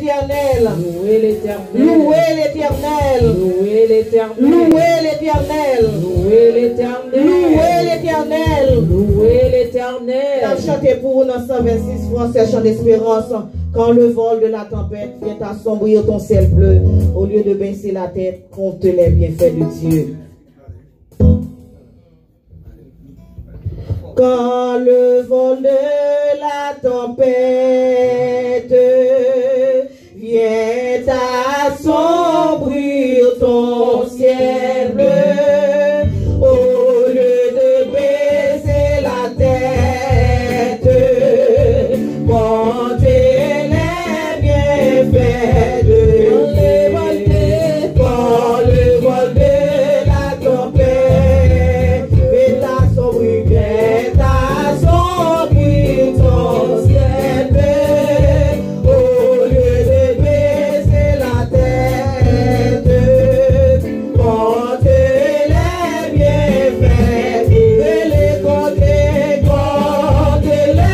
l'Éternel. Louez l'Éternel. Louez l'Éternel. Louez l'Éternel. Louez l'Éternel. Louez l'Éternel. Louez l'Éternel. Louez l'Éternel. On a chanté pour nous dans 126 français, chant d'espérance. Quand le vol de la tempête vient assombrir ton ciel bleu, au lieu de baisser la tête, compte les bienfaits de Dieu. Quand le vol de la tempête vient assombrir ton ciel bleu, au lieu de baisser la tête, comptez les bienfaits de Dieu. Quand le vol de la tempête vient assombrir ton ciel bleu, au lieu de baisser la tête, compte les bienfaits, compte les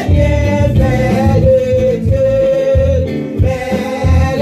bienfaits de Dieu. Mais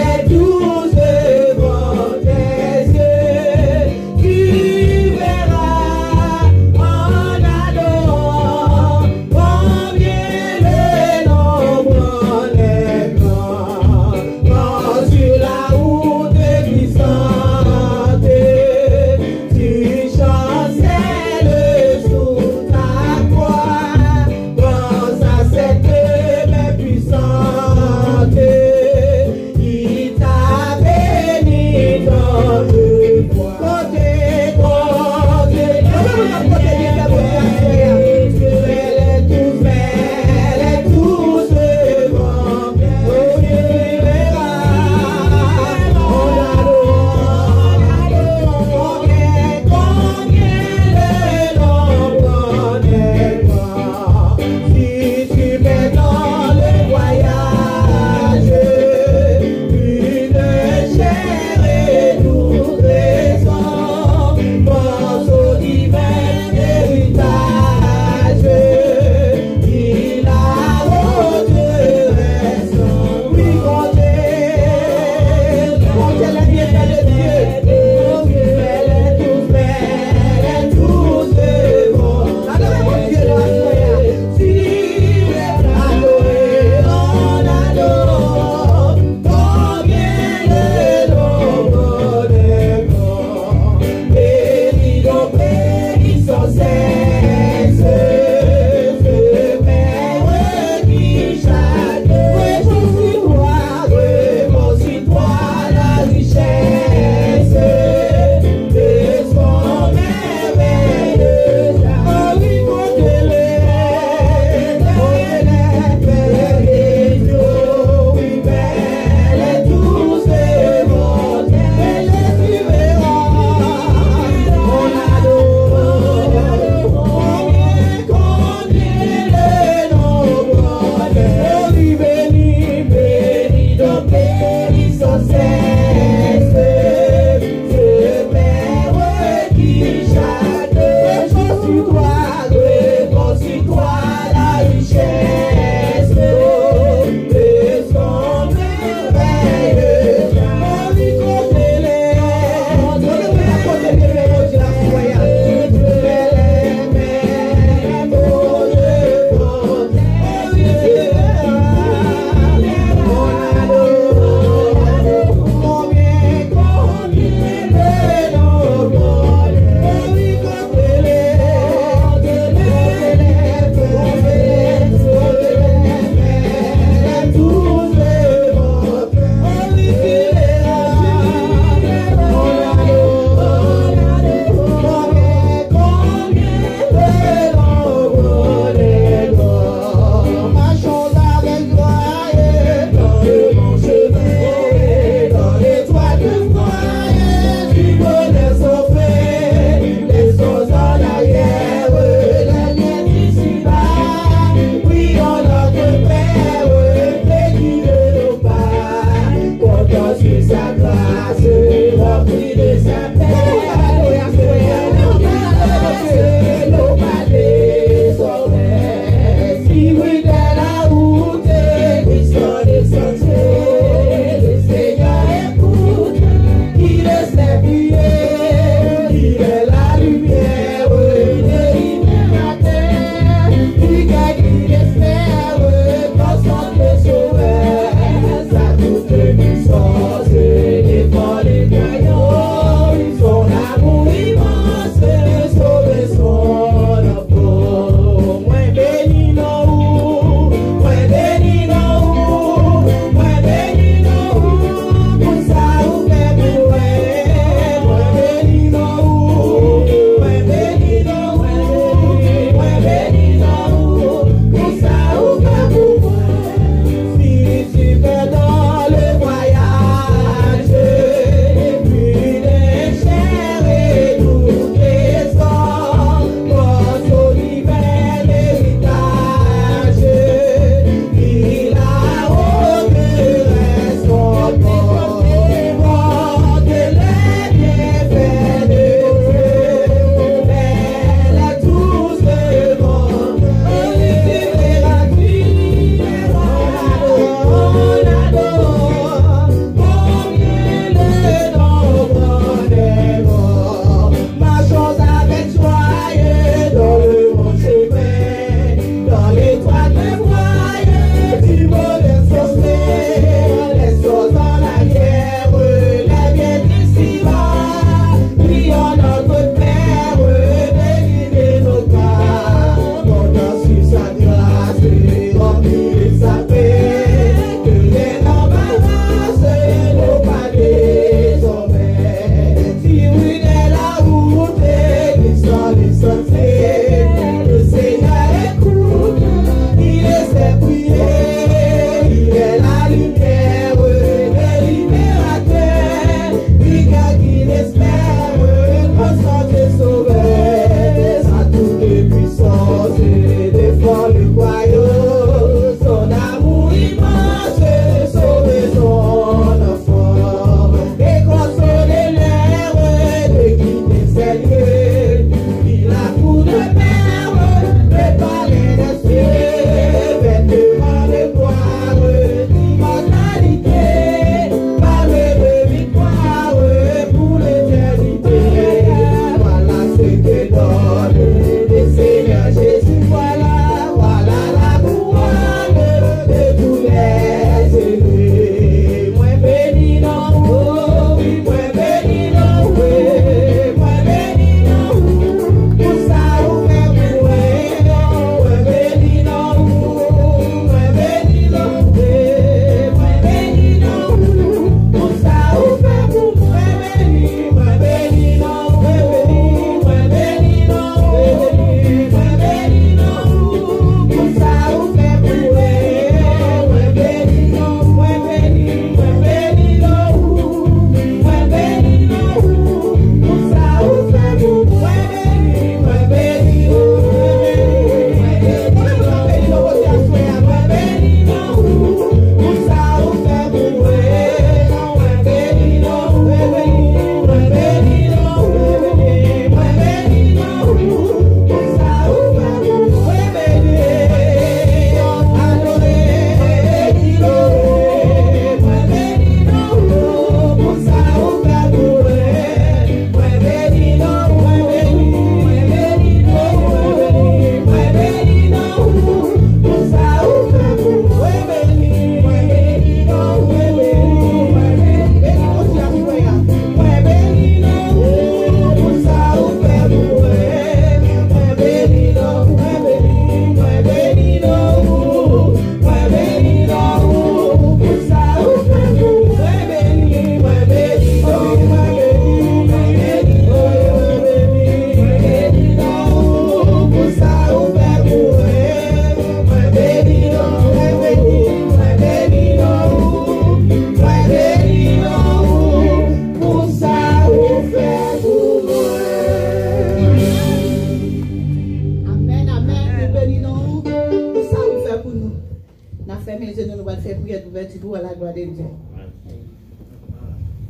de Dieu.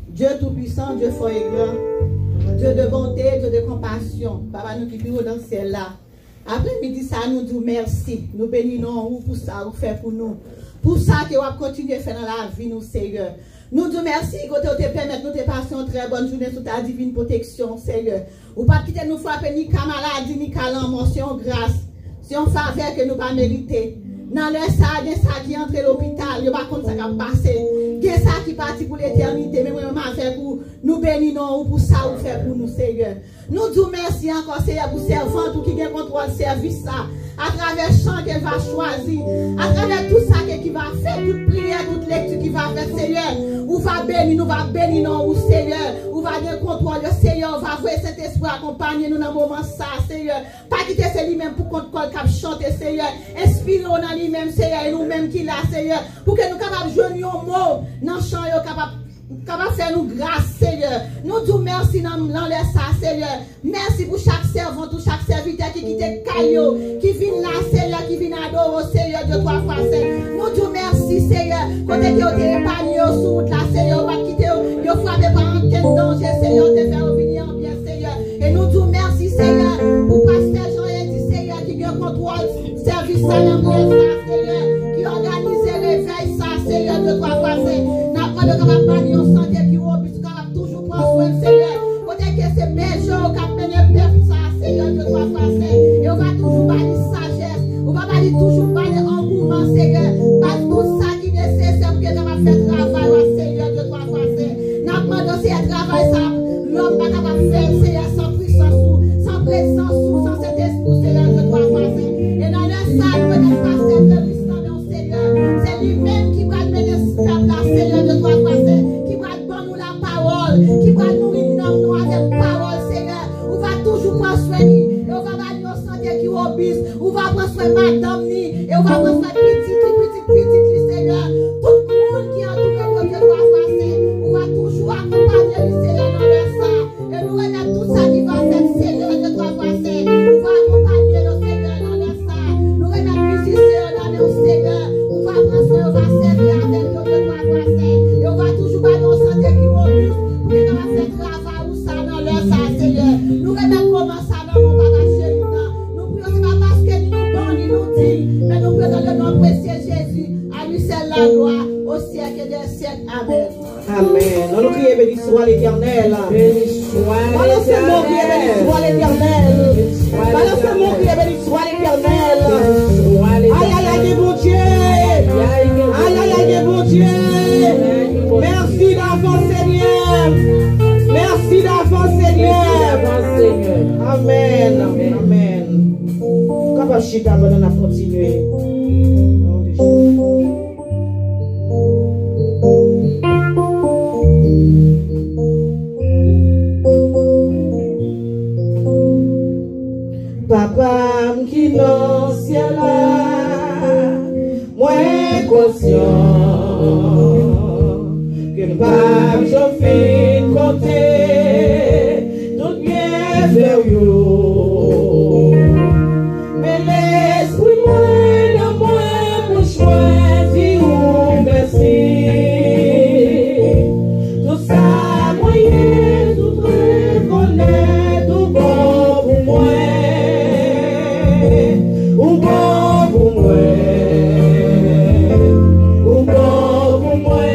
Dieu tout-puissant, Dieu fort et grand, Dieu de bonté, Dieu de compassion. Papa, nous qui vivons dans ce ciel-là. Après midi, ça nous dit merci. Nous bénissons pour ça, vous faites pour nous. Pour ça que vous continuez à faire dans la vie, nous, Seigneur. Nous disons merci que tu te permettes nous de passer une très bonne journée sous ta divine protection, Seigneur. Ou pas quitter nous frapper ni qu'à maladie, ni qu'à l'amour, c'est une grâce, c'est une faveur que nous pas mériter. Dans le ça, il y a ça qui entre l'hôpital, il n'y a pas comme ça qui a passé. Il y a ça qui partit pour l'éternité, mais moi-même fait pour nous bénir ou pour ça ou faire pour nous, Seigneur. Nous disons merci encore, Seigneur, pour servante qui a contrôle service ça. À travers le chant qu'elle va choisir, à travers tout ça qu'elle va faire, toute prière, toute lecture qu'il va faire, Seigneur, ou va bénir, nous va bénir, non, ou Seigneur, ou va bien contrôler, Seigneur, on va voir cet esprit accompagner nous dans le moment ça, Seigneur, pas quitter c'est lui-même pour qu'on cap chanter, Seigneur, inspirons dans lui-même, Seigneur, et nous-mêmes qui l'a, Seigneur, pour que nous capables de jouer un mot dans le chant, capable faire nous grâce, Seigneur. Nous disons merci dans ça, Seigneur. Merci pour chaque servant, tout chaque serviteur qui quitte Caillou, qui vient là, Seigneur, qui vient adorer, Seigneur, de toi, Français. Nous disons merci, Seigneur. Côté que tu es épargné sur route, là, Seigneur, pas quitter, tu frappé par un quel danger, Seigneur, te faire revenir en bien, Seigneur. Et nous disons merci, Seigneur, pour Pasteur Jean-Yves, Seigneur, qui vient contrôle, service à l'ambiance, Seigneur, qui organise le réveil, ça, Seigneur, de toi, Français. De capable bannir en santé qui robuste, capable toujours prendre soin, Seigneur. Côté que c'est mes jours, cap mener perte, ça, Seigneur, de toi, Français. Et on va toujours bannir sagesse, on va bannir toujours bannir engouement, Seigneur. Pas tout ça qui est nécessaire pour que capable faire travail, Seigneur, de toi, Français. N'a pas demandé c'est travail, ça, l'homme pas capable de faire, Seigneur, sans puissance, sans présence, sans cet esprit, Seigneur, de toi, Français. Et dans le salle, nous ne pas faire de l'islam, Seigneur. C'est lui-même qui va mener la Seigneur, de toi, qui va donner nous la parole, qui va nourrir nous avec parole, Seigneur. On va toujours prendre soin de nous, et on va avoir nos santé qui obéissent, on va prendre soin de madame, et on va prendre soin de petit, Seigneur. Tout le monde qui entoure de toi, on va toujours accompagner le Seigneur dans le sang, et nous remettre tout ça qui va faire, Seigneur, de toi, on va accompagner le Seigneur dans le sang, nous remettre musiciens dans le Seigneur, on va prendre soin, on va servir avec nous, de toi, et on va toujours avoir nos santé qui robuste pour que nous fassions travail ou ça dans leur sang, Seigneur. Nous remettons comment ça dans mon papa chéri. Nous prions, c'est pas parce que nous bon, nous dit, mais nous prions dans le nom précieux Jésus. À lui seul la gloire, au siècle des siècles. Amen. Amen. On nous crie, béni soit l'Éternel. Béni soit l'Éternel. Balance mon cri, béni soit l'Éternel. Aïe, aïe, aïe, mon Dieu. Aïe, aïe, aïe, mon Dieu. Merci d'avance, Seigneur. Merci d'avance, Seigneur. Amen. Amen. Capable chita, on a continué. Papa qui dans ciel là, moi conscient que pas je fais compter tout bien vers vous, mais l'esprit moi dans moi pour choisir ou merci tout ça moyen tout reconnaître tout bon pour moi. Ou bon pour moi,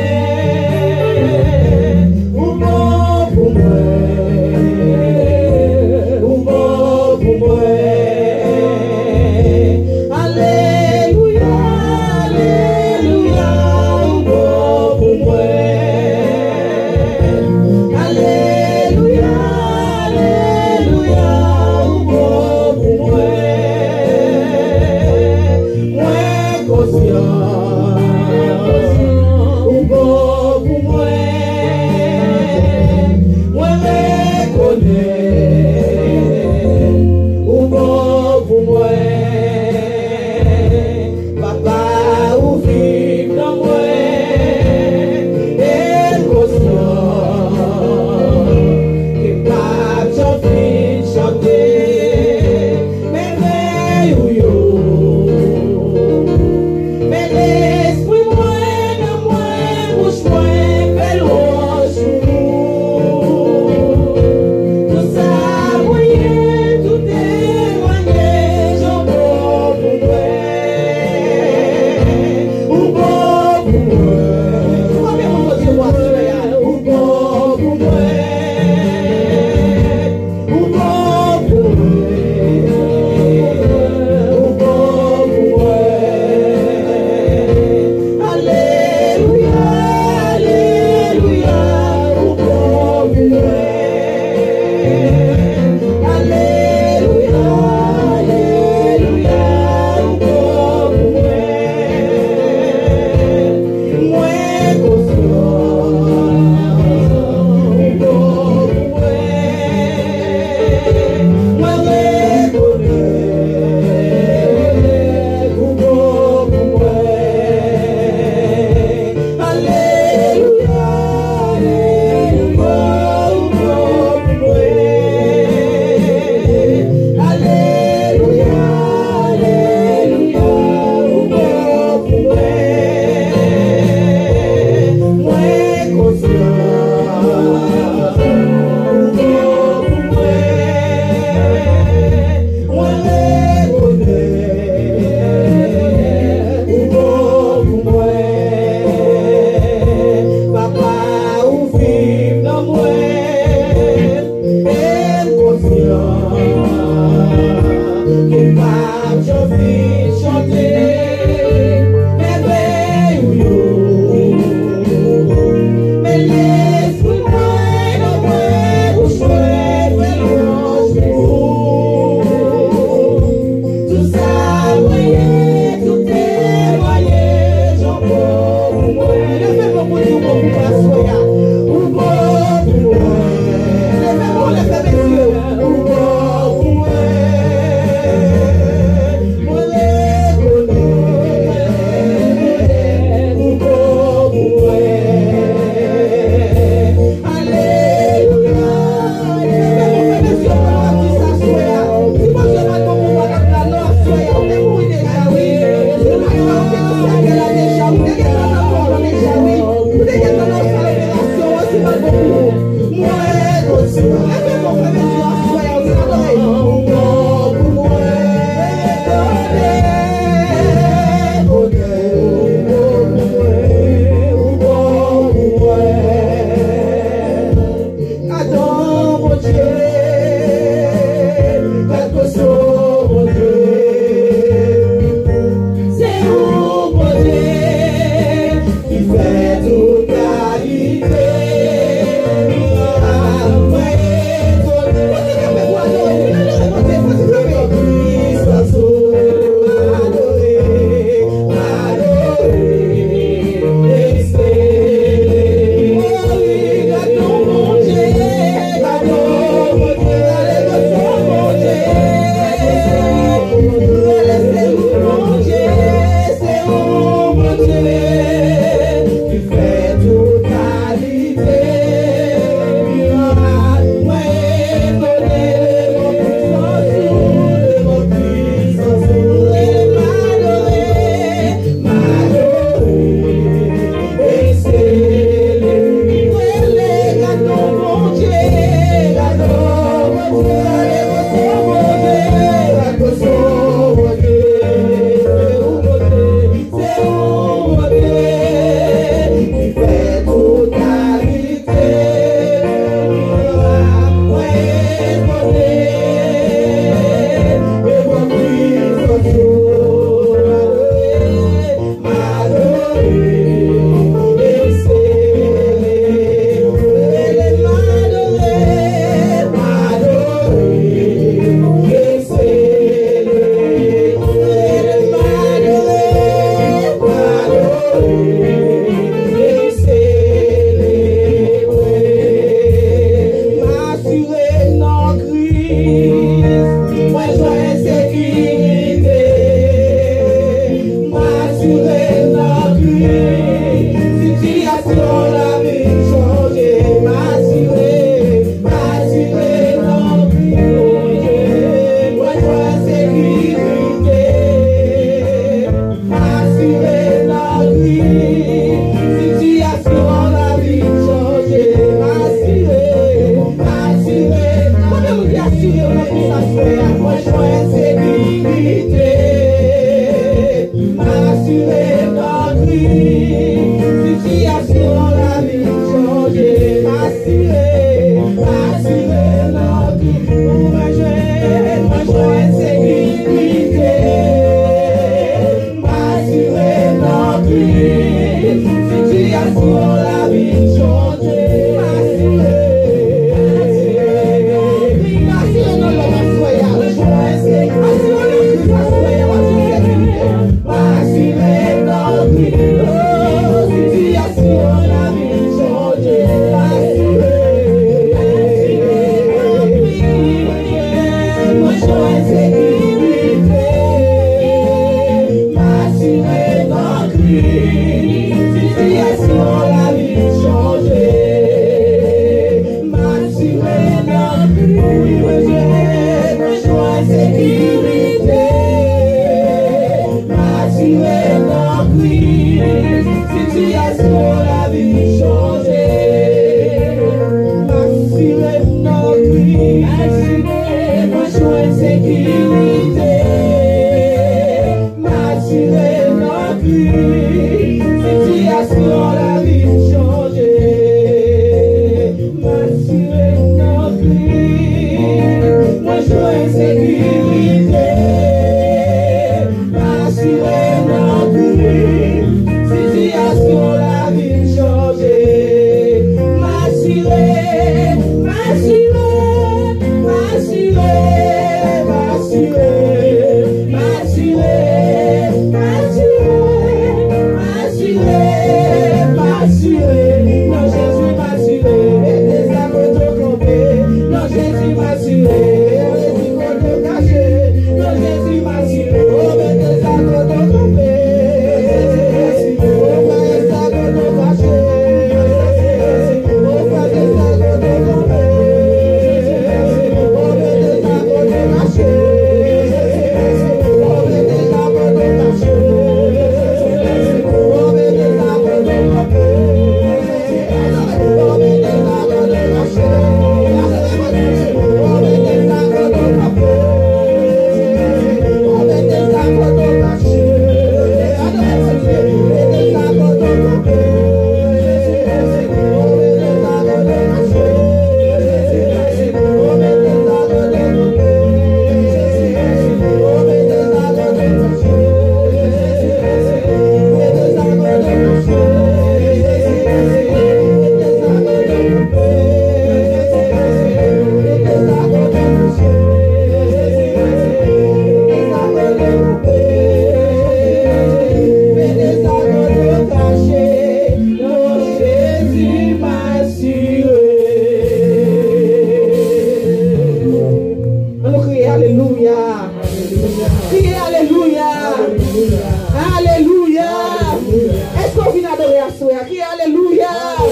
C'est un projet qui fait tout gagner.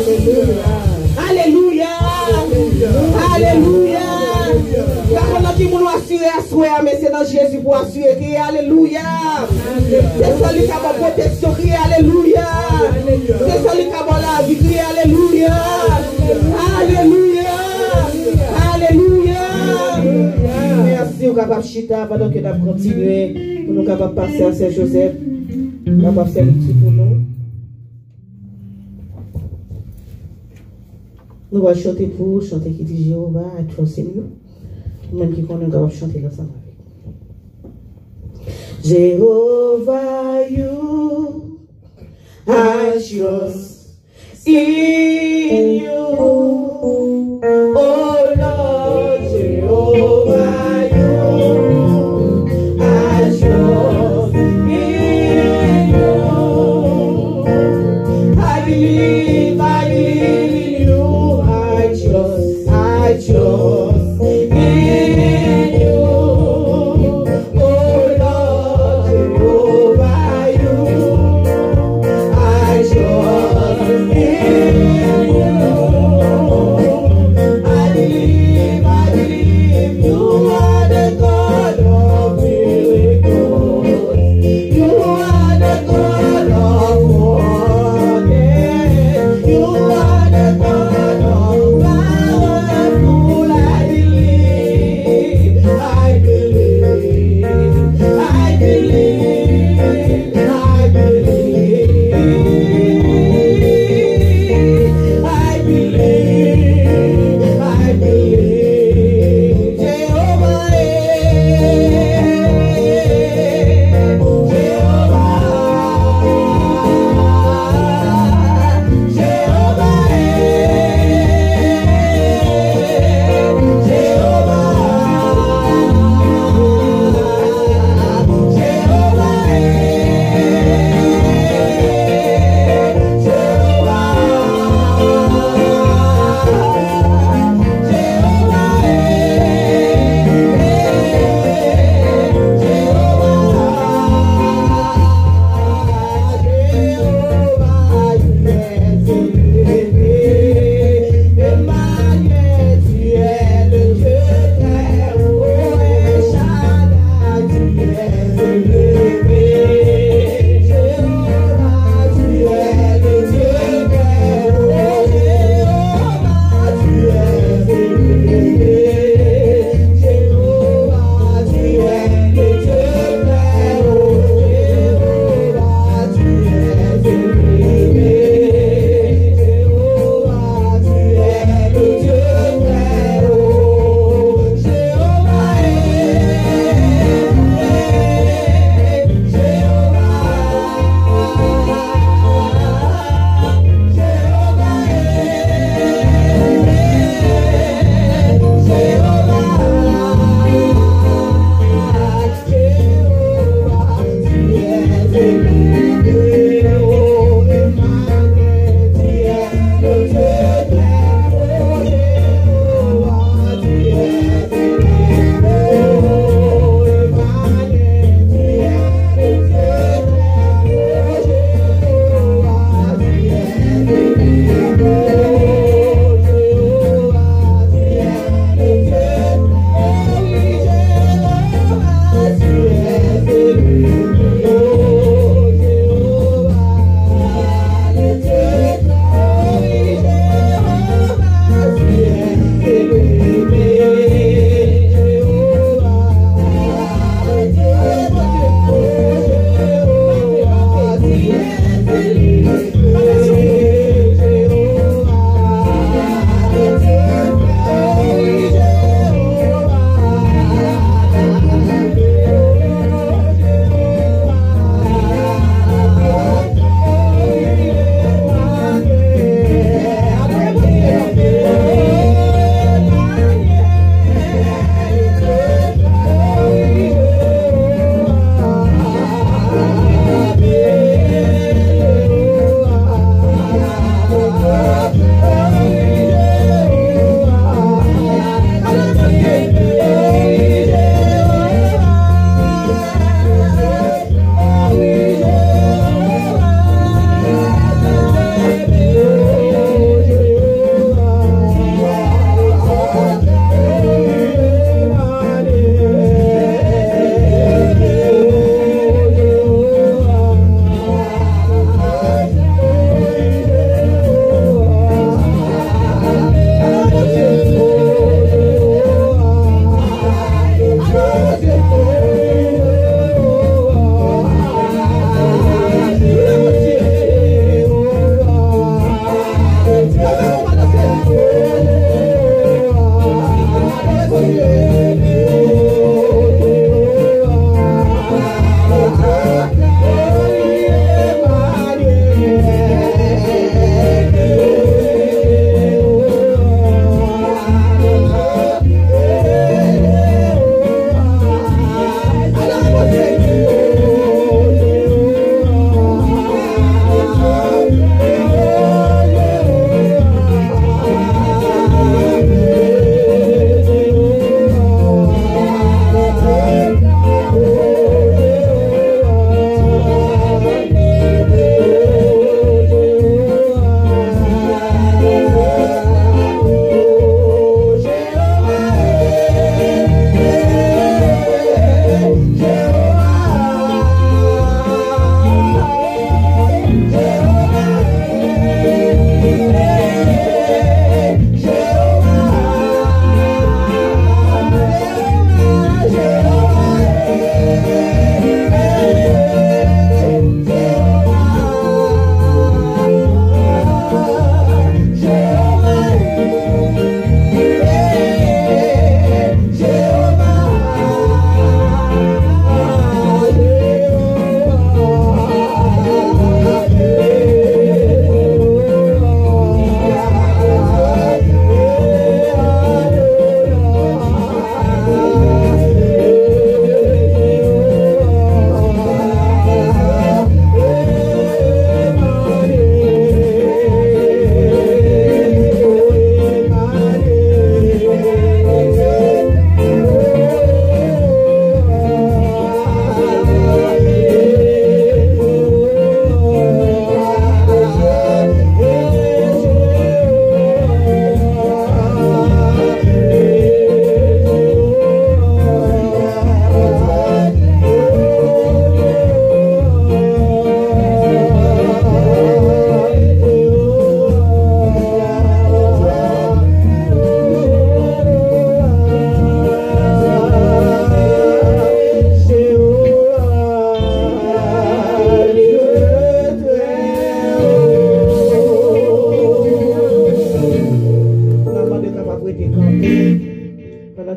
Alléluia. Alléluia. Par contre, qui nous assurer à soi, mais c'est dans Jésus pour assurer. Criez Alléluia. C'est celui qui a ma protection. Criez Alléluia. C'est celui qui a la vie. Criez Alléluia. Alléluia. Alléluia. Merci au capable Chita pendant que nous avons continué. Pour nous capables passer à Saint-Joseph. Nous avons fait l'étude pour nous. Nous allons chanter pour chanter qui dit Jéhovah, I trust in you. Même qui connaît, nous allons chanter ensemble avec. Jéhovah, you, I trust in you. Oh Lord, Jehovah, you, I trust in you. I believe in you. I trust in you. Oh Lord, Jehovah, you, I trust in you.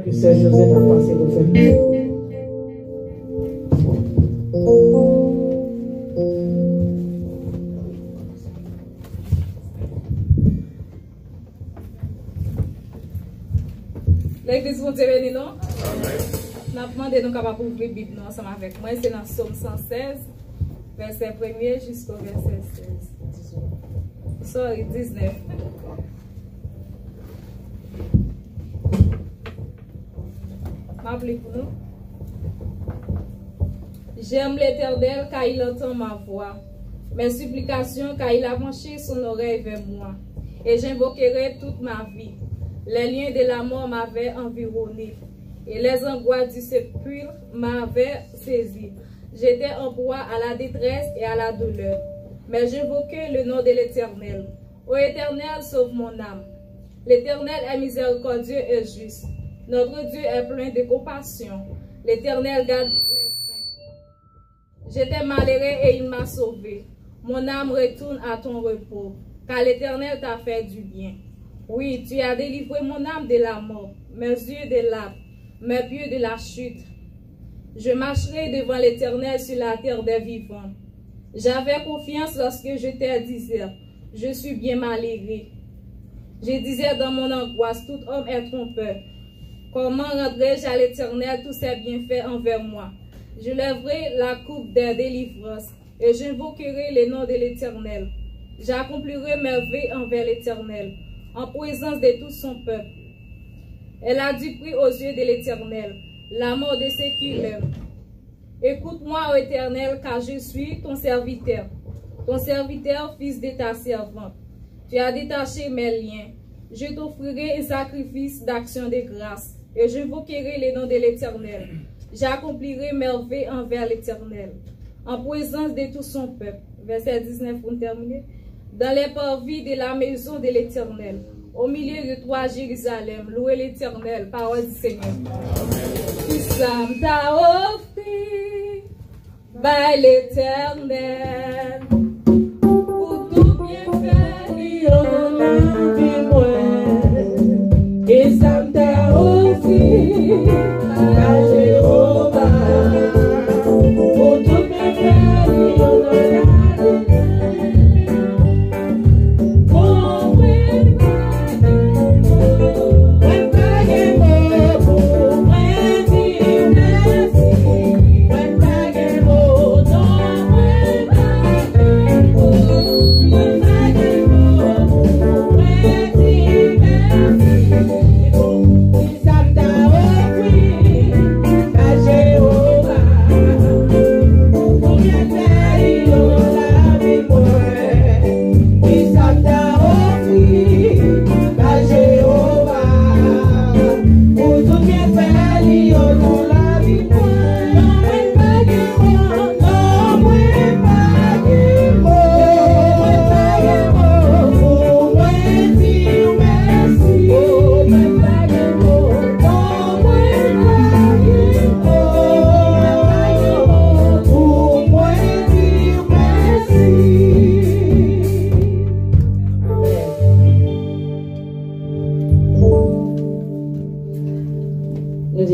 que Sœur Josette a passé pour faire. L'église vous dit béni, non? Nous avons demandé de ouvrir la Bible ensemble avec moi. C'est dans Psaume 116, verset 1er jusqu'au verset 19. M'appelez pour nous. J'aime l'Éternel car il entend ma voix, mes supplications car il a penché son oreille vers moi, et j'invoquerai toute ma vie. Les liens de la mort m'avaient environné, et les angoisses du sépulcre m'avaient saisi. J'étais en proie à la détresse et à la douleur, mais j'invoquais le nom de l'Éternel. Ô Éternel, sauve mon âme. L'Éternel est miséricordieux et juste. Notre Dieu est plein de compassion. L'Éternel garde les saints. J'étais malheureux et il m'a sauvé. Mon âme retourne à ton repos, car l'Éternel t'a fait du bien. Oui, tu as délivré mon âme de la mort, mes yeux de l'âme, mes pieds de la chute. Je marcherai devant l'Éternel sur la terre des vivants. J'avais confiance lorsque je te disais, je suis bien malheureux. Je disais dans mon angoisse, tout homme est trompeur. Comment rendrai-je à l'Éternel tous ses bienfaits envers moi? Je lèverai la coupe des délivrances et j'invoquerai le nom de l'Éternel. J'accomplirai mes vœux envers l'Éternel, en présence de tout son peuple. Elle a du prix aux yeux de l'Éternel, la mort de ceux qui l'aiment. Écoute-moi, ô Éternel, car je suis ton serviteur fils de ta servante. Tu as détaché mes liens. Je t'offrirai un sacrifice d'action de grâce, et j'invoquerai le nom de l'Éternel. J'accomplirai mes vœux envers l'Éternel, en présence de tout son peuple. Verset 19 pour terminer. Dans les parvis de la maison de l'Éternel, au milieu de toi, Jérusalem, louez l'Éternel, parole du Seigneur. Nous sommes ta offert by l'Éternel, pour tout bienfait, il en a vu moi. Et ça t'a offert by Jéhovah, pour tout bienfait, il en a vu.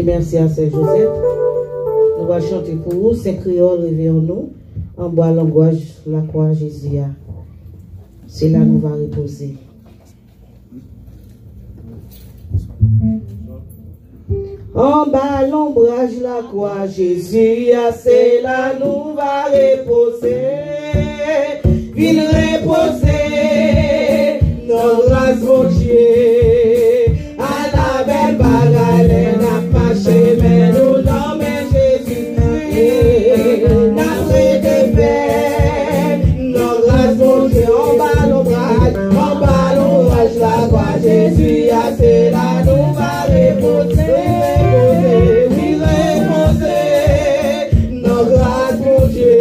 Merci à Sœur Josette. Nous allons chanter pour vous. Saint Créole, réveillons-nous. En bois l'angoisse, la croix Jésus. C'est là nous va reposer. En bas l'ombrage, la croix Jésus, c'est là nous va reposer. Viens reposer, nos grâces mon Dieu. À la belle bagarre, mais nous nommons Jésus-Christ, notre défait, nos grâces mon Dieu, en bas l'ombrage, la croix Jésus, c'est là nous va reposer, nos grâces mon Dieu,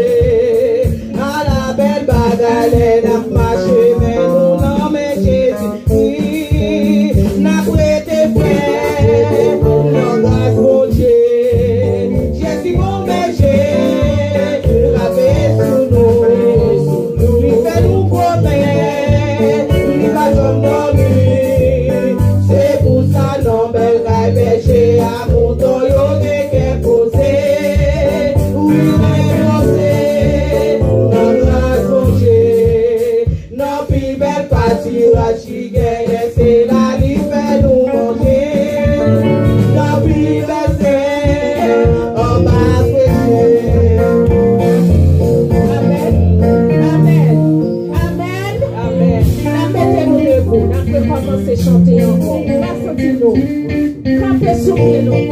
à la belle bagarre, n'a marché, mais nous nommons Jésus-Christ, n'a prêté frère. Mon Dieu, Jésus mon berger, la paix sous nous, lui fait nous promettre, nous va dormir, c'est pour c'est la vie fait nous manger. La vie c'est en bas péché. Amen. Amen. Amen. Amen. Mettez-nous debout. Nous pouvons commencer à chanter encore. Sentez-nous. Campez sur nous.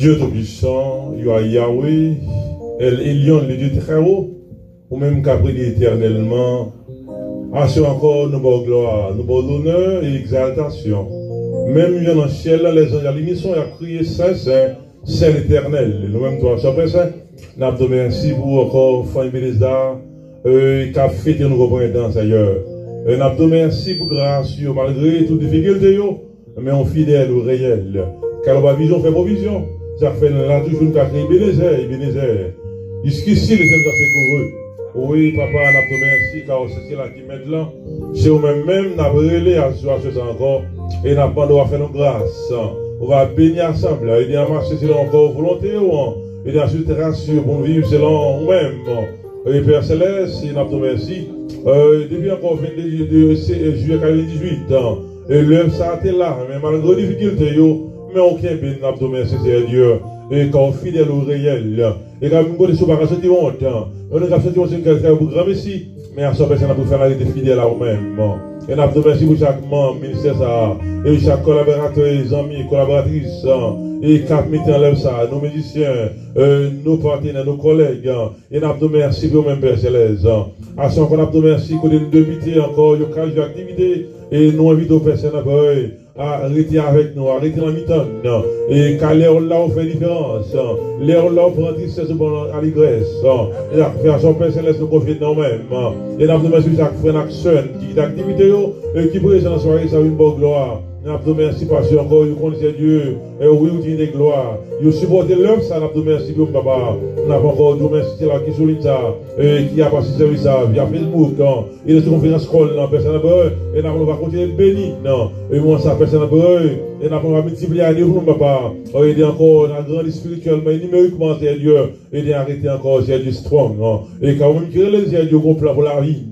Dieu Tout-Puissant, Yahweh, El Elyon, le Dieu très haut, ou même qu'après éternellement, assure encore nous bonnes gloire, nous bonnes honneur et exaltation. Même dans le ciel, les anges alignés sont à crier Saint, Saint, Saint l'éternel. Nous-mêmes, toi, Saint, Saint, nous te remercions pour encore, Fanny Bélésda, qui a fêté nos représentants ailleurs. Nous te remercions pour grâce, malgré toutes les difficultés, mais on fidèle au réel. Car la vision fait provision. Ça fait là toujours une carte Ebenezer. Jusqu'ici, les hommes sont heureux. Oui, papa, nous te remercions, car c'est là qui met là. C'est nous-mêmes, nous avons relé à ce encore. Et nous avons fait nos grâces. On va bénir ensemble, aider à marcher selon encore volonté, aider à se rassurer pour vivre selon nous-mêmes. Et Père Céleste, nous avons remercié. Depuis encore 22 juillet 2018, et l'heure ça a été là, mais malgré les difficultés, mais aucun bien nous avons remercié, c'est Dieu. Et quand fidèle au réel, et quand nous sommes pas sortis longtemps, on a sorti aussi quelqu'un pour grand Messie, mais à sa personne pour faire la réalité fidèle à nous-mêmes. Et nous avons remercié pour chaque membre, ministère, et chaque collaborateur, les amis, collaboratrices, et cap mettez en l'œuvre ça, nos musiciens, nos partenaires, nos collègues, et nous avons remercié pour même Père Céleste. À ce qu'on a remercié pour nous inviter encore, il y a des activités, et nous invitons personnes à arrêter avec nous, à arrêter en mi-temps, et qu'à l'heure là on fait différence, l'heure là on prend tristesse à l'igresse, et à faire son Père Céleste nous confier dans nous-mêmes, et nous avons remercié chaque frère, chaque soeur, qui activité, et qui présente en soirée, ça a une bonne gloire. Nous avons remercié parce que encore, vous connaissez Dieu, et oui, vous dites des gloires. Vous supportez l'œuvre, ça, nous avons remercié pour papa. Nous avons encore remercié là qui souligne ça, qui a passé service ça via Facebook, et les conférences call, personne et nous allons continuer de bénir, et moi, ça, personne et nous allons multiplier à nous, papa, aider encore, à grandir spirituellement et numériquement, c'est Dieu, aider à arrêter encore, c'est Dieu strong, et quand même, créer les Dieu, on plan pour la vie,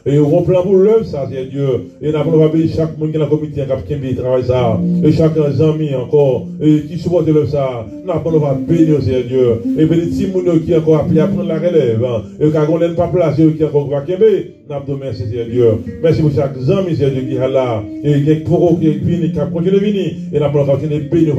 et on plan pour l'œuvre, ça, c'est Dieu, et nous allons bénir chaque monde qui est dans la communauté, qui travail ça, et chacun des amis encore, et qui supporte le ça, nous allons bénir, c'est Dieu, et bénir les petits qui encore appelé à prendre la relève, et quand on n'a pas place, qui encore va québer, nous allons merci, c'est Dieu. Merci pour chaque ami, c'est Dieu qui est là, et qui est pour qui vient, qui a continué de venir, et nous allons continuer de bénir,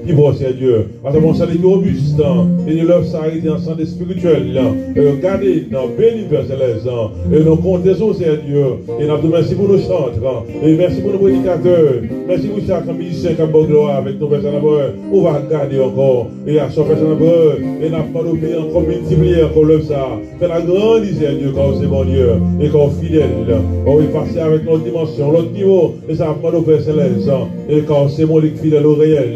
qui va, c'est Dieu. Parce que mon salut est robuste, et nous leur ça a été en santé spirituelle, regardez, bénis, Père Céleste, et nous comptons, c'est Dieu, et nous allons merci pour nos chantres, et merci pour nos prédicateurs, merci pour chaque musicien qui a beau gloire avec nos personnes, on va regarder encore, et à chaque personne, et nous allons encore multiplier encore l'œuvre ça, faire la grande c'est Dieu, quand c'est bon Dieu, et quand fidèle, on est passé avec notre dimension, l'autre niveau, et ça va nos Père Céleste, et quand c'est mon fidèle au réel,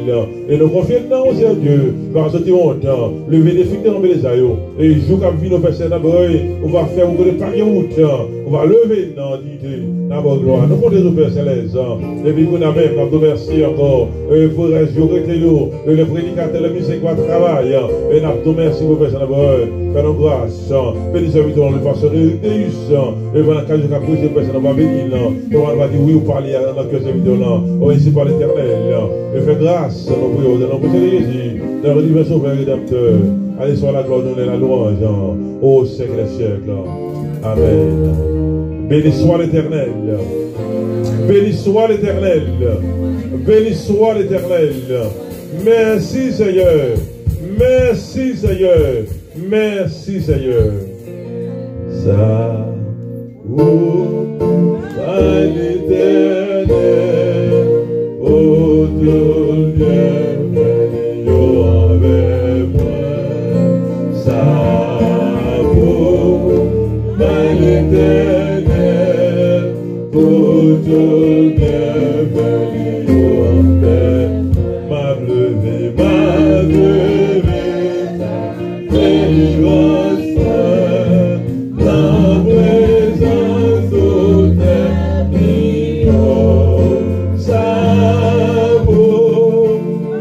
et nous confions dans c'est Dieu, par ce qui monte, lever des fidèles en Bélésaïo, et jour qu'à vie nos Père Céleste, on va faire beaucoup de paris route, on va lever dans l'idée, dans la gloire, nous comptons au Père Céleste, et puis nous avons même, nous remercions encore, pour le prédicateur, le musicien qui va travailler, et nous remercions pour Père Céleste, faire nos grâces, bénissez le pasteur de Deus, et pendant 4 jours qu'après, ces personnes vont venir, et on va dire oui, ou parler dans que cette vidéo-là, on va ici par l'Éternel, et faire grâce, nous prions, dans le nom de Jésus, dans le divin sauveur rédempteur, allez sur la gloire, donner la louange, au siècle des siècles. Amen. Béni soit l'Éternel. Béni soit l'Éternel. Béni soit l'Éternel. Merci Seigneur. Merci Seigneur. Merci Seigneur. Ça à l'Éternel. Oh Dieu, bienvenu avec moi. Ça à l'Éternel. Oh Dieu, bienvenu en paix. Ma levée, délivrance, la présence de tes ça vaut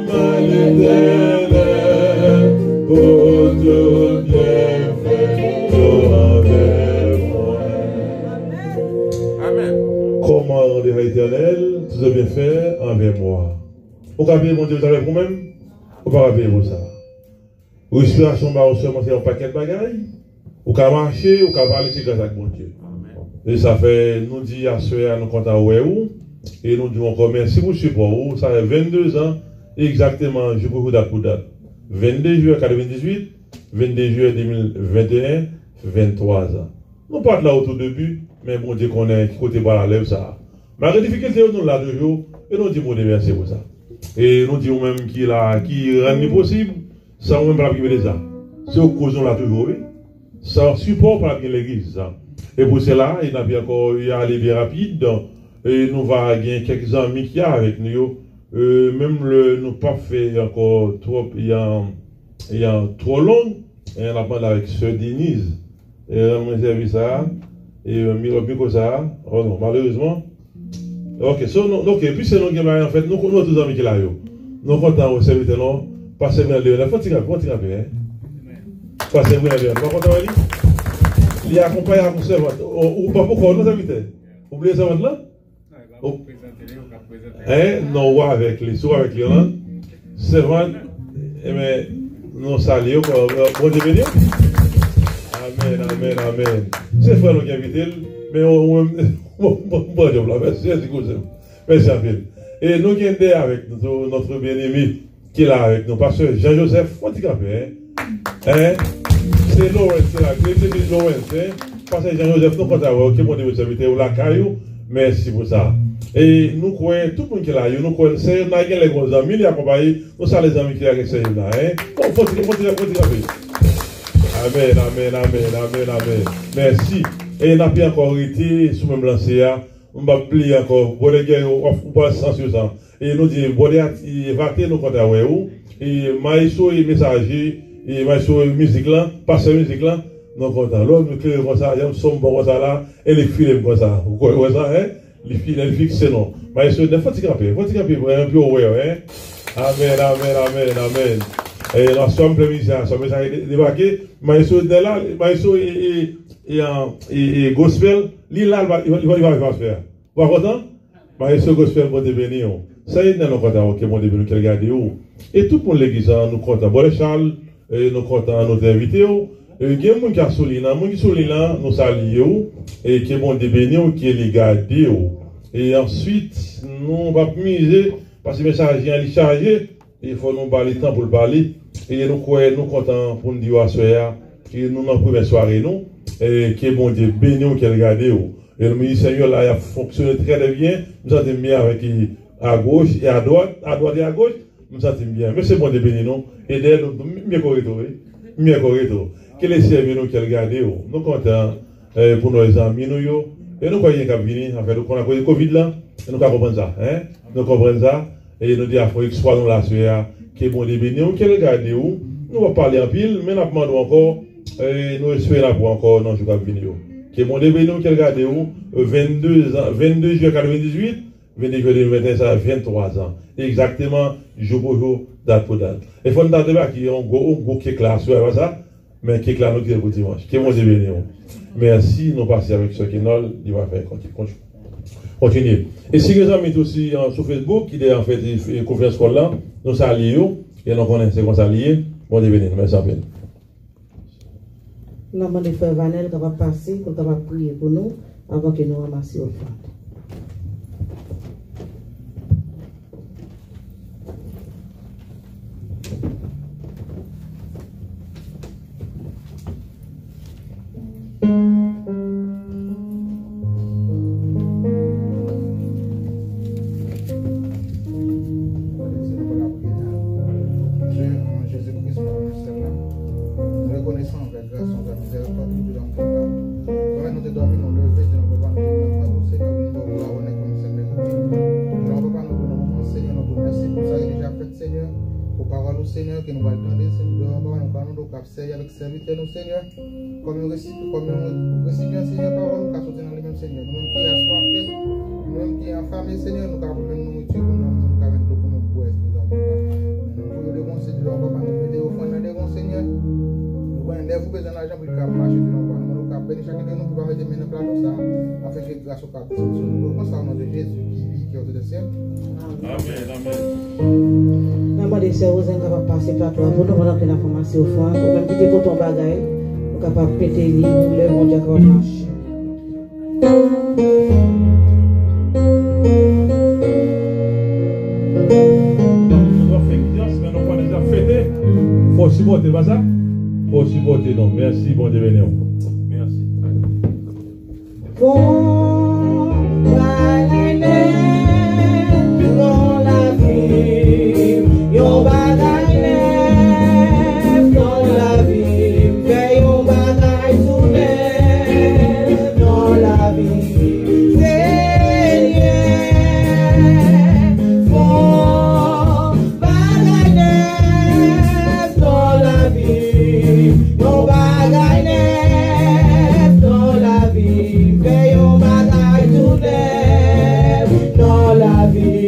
ma l'Éternel. Oh Dieu, bienvenu avec moi. Amen. Comment rendre l'Éternel, tout ce bien fait envers moi. Vous pouvez payer mon Dieu avec vous-même, ou pas payer pour ça. Respiration, c'est un paquet de bagailles. Vous pouvez marcher, vous pouvez parler, c'est grâce à mon Dieu. Et ça fait, nous dit à ce nous comptons où, et nous disons encore merci pour le support. Ça fait 22 ans, exactement, je vous date pour date. 22 juillet 98, 22 juillet 2021, 23 ans. Nous partons là au tout début, mais bon Dieu qu'on est côté par la lèvre ça. Malgré les difficultés, nous là toujours, et nous disons merci pour ça. Et nous disons même qui rend possible, ça même pas la priver ça. C'est au cause là toujours, oui. Ça support par l'église. Et pour cela, il y a encore aller bien rapide. Et nous va gagner quelques amis qui y a avec nous. Même nous pas fait encore trop, il y a trop long. Et on a parlé avec Sœur Denise. Et on a servi ça. Et micro ça. Oh non, malheureusement. Ok, ok, puis c'est nous qui en fait, nous connaissons tous les amis qui là. Nous comptons au serviteur, non? Passez bien le faut tirer, hein? Passez bien le pas content, Ali? Il accompagne à mon servant. Ou pas pourquoi nous invités? Oubliez ça là? Non, ou avec les sous, avec les langues. Servant, mais nous saluons, bon Dieu béni. Amen, amen, amen. C'est frère nous qui invité, mais on bon job là, merci, merci à vous. Et nous qui sommes avec notre bien-aimé qui est là avec nous, pasteur Jean-Joseph, handicapé, hein? C'est Laurence, c'est la clé, c'est Laurence, pasteur Jean-Joseph, nous comptons qui est mon serviteur ou la caillou, merci pour ça. Et nous croyons, tout le monde qui est là, nous croyons, c'est les gros amis, les accompagnés, nous sommes les amis qui sont là, hein? Faut tirer. Amen, amen, amen, amen, amen. Merci. Et n'a pas encore été sous même lancé, on va plier encore, bon les gars, on va sentir ça. Et nous disons, bon les vater nous comptons ouais où, et maïso et messager, et maïso musique là, passer musique là, nous comptons. L'autre nous créons comme ça, nous sommes bons comme ça là, et les films comme ça. Vous voyez ça, hein? Les films fixent non. Maïso, il faut tirer un peu ouais, hein? Amen, amen, amen, amen. Et la somme prévision, ça veut débarquer, maïso de là, maïso et gospel, il va faire. Vous content? Maïso gospel, bon dévenir. Ça y est, nous comptons, ok, bon dévenir, quel gardé où. Et tout pour l'église, nous comptons, bon Charles, nous comptons nos invités. Il y a des gens qui sont là, nous saluons, et qui est bon dévenir, qui est les gardés. Et ensuite, nous va miser, parce que le message est chargé, il faut nous parler temps pour le parler. Et nous comptons pour nous dire à soir, que nous dans la première soirée, nous, et que bon Dieu béni ou qu'elle garde. Et le ministère là, il a fonctionné très bien. Nous sommes bien avec à gauche et à droite et à gauche. Nous sommes bien. Mais c'est bon Dieu béni, nous. Et d'ailleurs, mieux correcto. Que les services nous qu'elle garde. Nous comptons pour nos amis, nous. Et nous croyons qu'à venir, en fait, nous avons le Covid là, et nous comprenons ça. Hein? Nous comprenons ça. Et nous disons, il faut soit nous la soeur, qui est bon Dieu béni ou qu'elle garde. Nous allons parler en pile, mais nous demandons encore. Et nous espérons pour encore non je vais venir. Qui est mon début qui regarde où 22 juillet 98, 22 juillet 2021, ça a 23 ans. Exactement, jour pour jour, date pour date. Et il faut nous dire qu'il y a un gros qui est classe, ça, mais qui est classe pour dimanche. Qui est mon début. Merci, nous passons avec ce qui est il va faire continuer. Et si vous avez aussi sur Facebook, qui est en fait une conférence là, nous saluons, et nous connaissons comment s'allier, bon début, merci à vous. Nous avons demandé Frère Vanel qui va passer pour qu'il va prier pour nous avant que nous ramassions le fond. Seigneur, que nous allons attendre, Seigneur, nous allons servir avec serviteur, Seigneur, comme nous récipient, Seigneur, parole, nous allons sortir dans les mêmes, Seigneur, nous-mêmes qui avons soif, nous-mêmes qui avons faim, Seigneur, nous allons même nous nourrir, nous allons pour nous boire, nous devons, Seigneur, nous allons aider au fond, nous devons, Seigneur, nous allons aider, vous besoin d'argent pour le cap marcher, nous allons bénir chacun de nous pour mettre mes mains dans ça, afin que grâce au cap, nous devons ça au nom de Jésus qui vit, qui est au ciel. Amen, amen. Nous avons des sœurs qui sont passer par toi pour nous pendant que nous avons commencé au fond. Pour même quitter pour ton bagage, nous sommes capables de péter les livres, mon Dieu, qui va marcher. Nous avons fait c'est pas ça? Pour supporter, non. Merci, bon Dieu béni. Merci. Dans la vie, yon bagay neuf dans la vie, fait yon bagay tout neuf dans la vie. Seigneur, font bagay neuf dans la vie, yon bagay neuf dans la vie, fait yon bagay tout neuf dans la vie.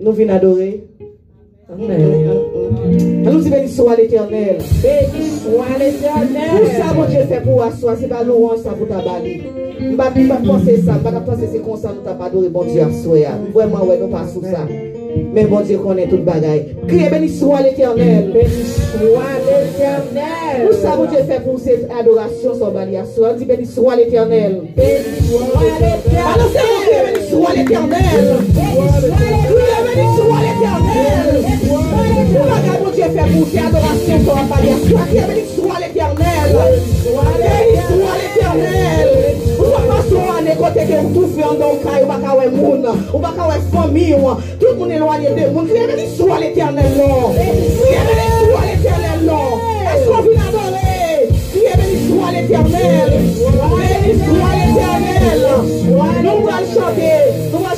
Nous venons adorer. Nous disons béni soit l'Éternel. Béni soit l'Éternel. Tout ça, mon Dieu fait pour asseoir, c'est pas louange, ça pour t'abaler. Je ne vais pas penser ça, je ne vais pas penser c'est comme ça, nous t'avons adoré, bon Dieu, asseoir. Vraiment, ouais, nous pas sous ça. Mais bon Dieu connaît toute bagaille. Criez béni soit l'Éternel. Béni soit l'Éternel. Tout ça, mon Dieu fait pour cette adoration, son bali asseoir. On dit béni soit l'Éternel. Béni soit l'Éternel. Alors c'est béni soit l'Éternel. Béni soit l'Éternel. Tout bagaille, mon Dieu fait pour cette adoration, son bali asseoir. Criez béni soit l'Éternel. Béni soit l'Éternel. Ou pas passer à côté que tout fait en donc ou pas qu'à moun, ou pas qu'à famille, tout le monde éloigné de moun. Criez béni soit l'Éternel, non. Criez béni soit l'Éternel, non. Est-ce qu'on vient adorer? Criez béni soit l'Éternel. Béni soit l'Éternel. Nous allons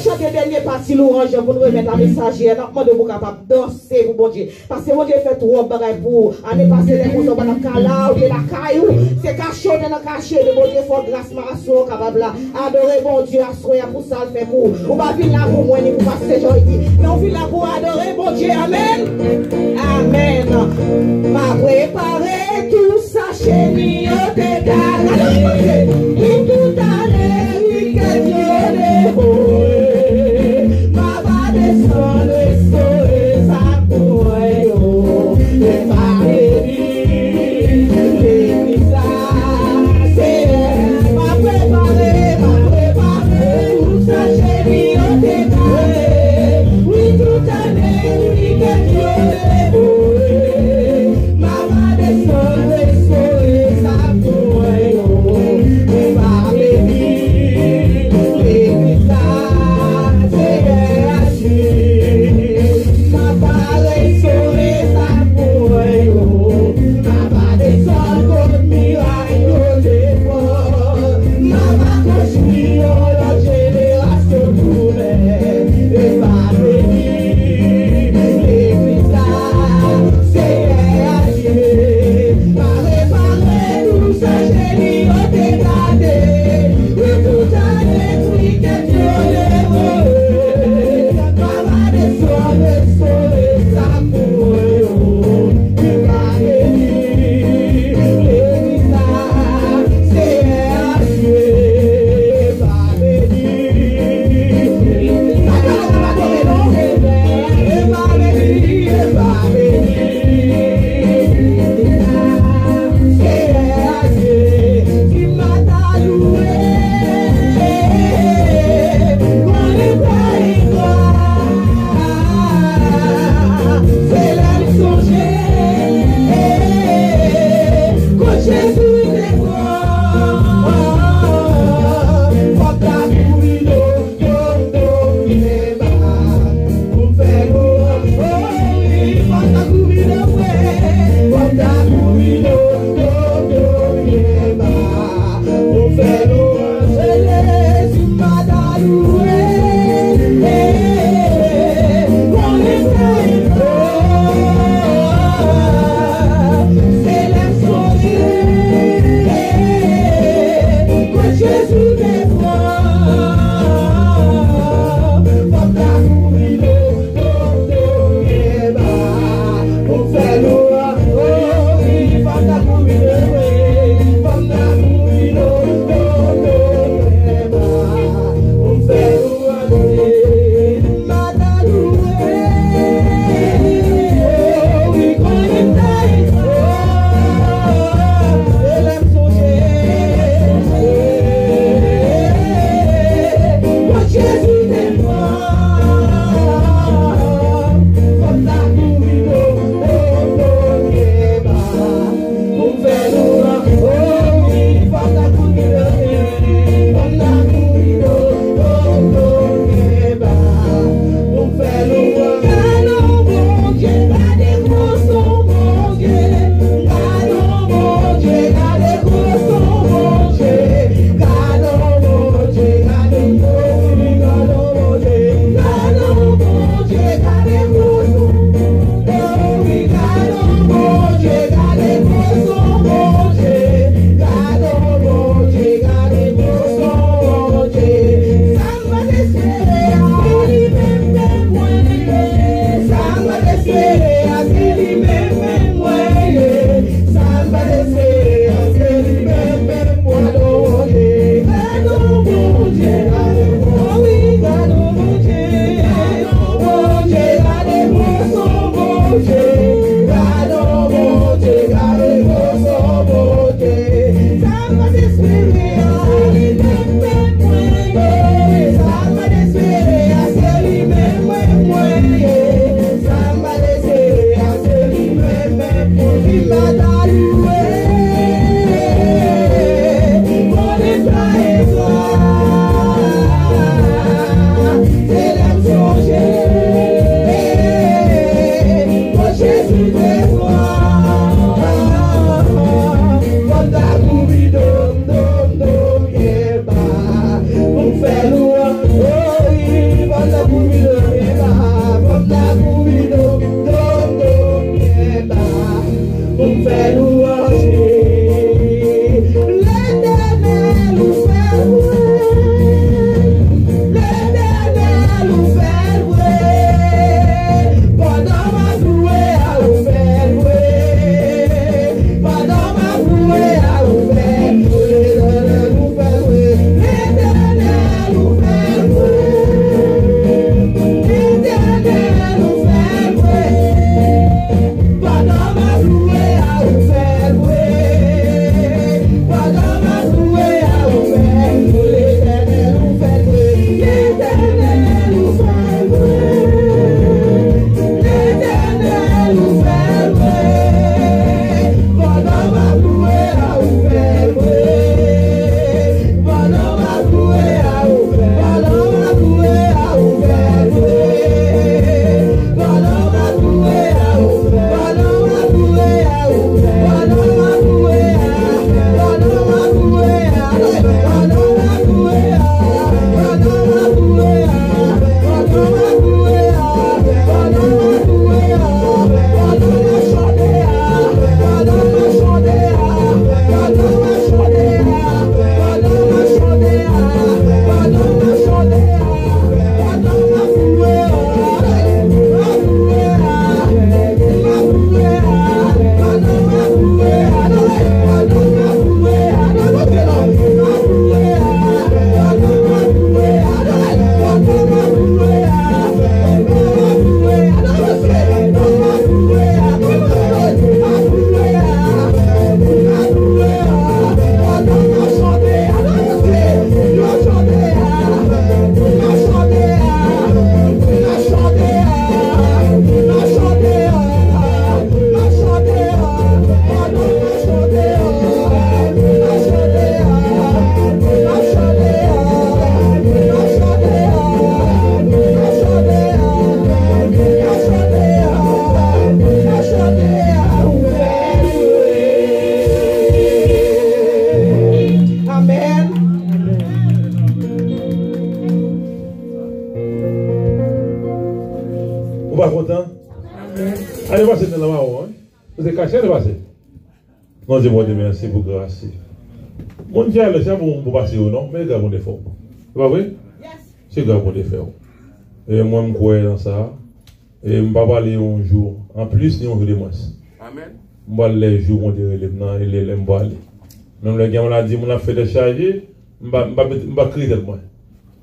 chanter dernier passage. partie l'orange pour nous remettre un messager. Nous demandons de vous capable de danser pour bon Dieu. Parce que bon Dieu fait trop de bagages pour année passée, les gens dans la cala ou de la caillou. C'est caché dans la cachée de bon Dieu, faut grâce à capable là. Adorer bon Dieu, assoyer pour ça le fait pour. On va venir là pour moi, pour passer joyeux. Mais on vient là pour adorer bon Dieu. Amen. Amen. M'a préparé tout ça chez lui au dégât. Et tout année, oui, que Dieu les voit. M'a descendre et ça pour eux. Et m'a béni, m'a préparé tout ça chez lui au dégât. Oui, tout année, oui, que Dieu les voit. Allez, passez dans la main. Vous êtes caché, allez, passez. Non, je vous remercie pour grâce. Mon Dieu, c'est pour passer ou non, mais c'est un défaut. C'est pas vrai? C'est un défaut. Et moi, je crois dans ça. Et je ne vais pas parler un jour. En plus, il y a un jour de moins. Amen. Je vais aller les jours où je relève et les laisse aller. Même le gars, on a dit, on a fait des charges, je vais crier de moi.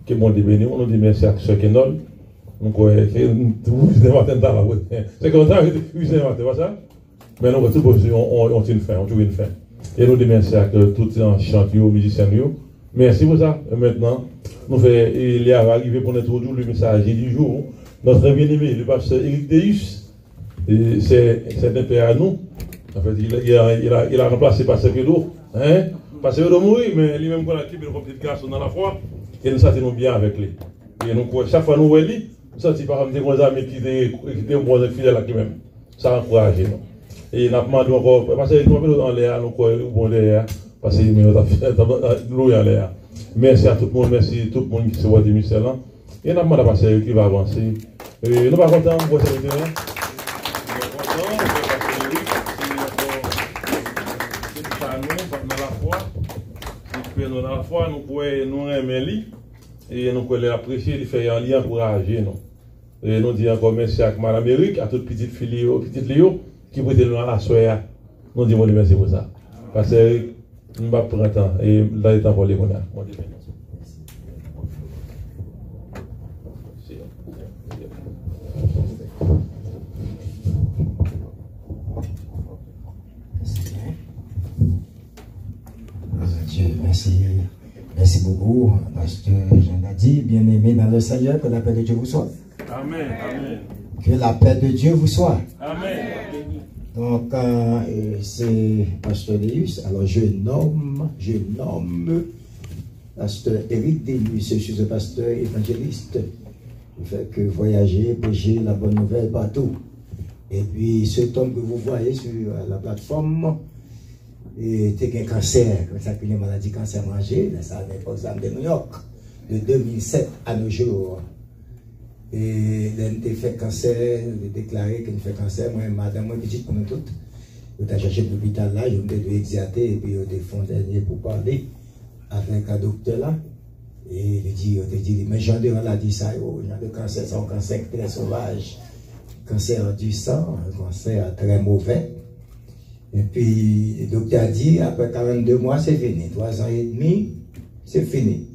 Que bon Dieu béni, on nous dit merci à ceux qui nous. Donc, c'est comme ça, c'est ça? Mais nous, tout on une fin, on trouve une fin. Et nous remercions à tous les chanteurs, musiciens. Merci pour ça. Et maintenant, nous faisons, il est arrivé pour notre jour, le message du jour. Notre bien-aimé, le pasteur Éric Deus, c'est un père à nous. En fait, il a remplacé Pasteur Pedro. Hein? Pasteur Pedro mourir, mais lui-même, qu'on a quitté le petit garçon dans la foi, et nous sentons bien avec lui. Et nous, chaque fois nous voyons, nous sentons par exemple des amis qui étaient bons fidèles à lui-même. Ça encourage nous. Et nous demandé encore, parce que nous sommes en l'air, nous sommes bon l'air, parce que nous sommes en l'air. Merci à tout le monde, merci à tout le monde qui se voit des mystères là. Et nous demandons à passer qui va avancer. Nous ne sommes pas contents pour cette vidéo. Nous dans la foi, nous pouvons nous aimer et nous pouvons l'apprécier, lui faire un lien encourager nous. Et nous disons encore merci à Mme Eric, à toutes petites filles, petites Léo, qui prêtent nous à la soirée. Nous disons merci pour ça. Parce que nous ne pouvons pas prendre temps et là il est temps pour les connaître. Dieu, merci beaucoup, Pasteur Jean-Dadi, bien-aimé dans le Seigneur, que la paix de Dieu vous soit. Amen, amen. Que la paix de Dieu vous soit. Amen. Donc, c'est Pasteur Deus. Alors, je nomme Pasteur Éric Deus. Je suis un pasteur évangéliste. Il fait que voyager, prêcher la bonne nouvelle partout. Et puis, cet homme que vous voyez sur la plateforme, et t'es un cancer, comme ça que les maladies cancer mangées, ça avait par exemple de New York, de 2007 à nos jours. Et il fait cancer, il a déclaré qu'il fait cancer, moi, madame, moi, petite comme toutes. Vous avez cherché l'hôpital là, je me suis exerté et puis je font dernier pour parler avec un docteur là. Et il dit, mais j'en ai dit ça, j'ai un cancer, c'est un cancer très sauvage, cancer du sang, un cancer très mauvais. Et puis le docteur a dit, après 42 mois, c'est fini, 3 ans et demi, c'est fini.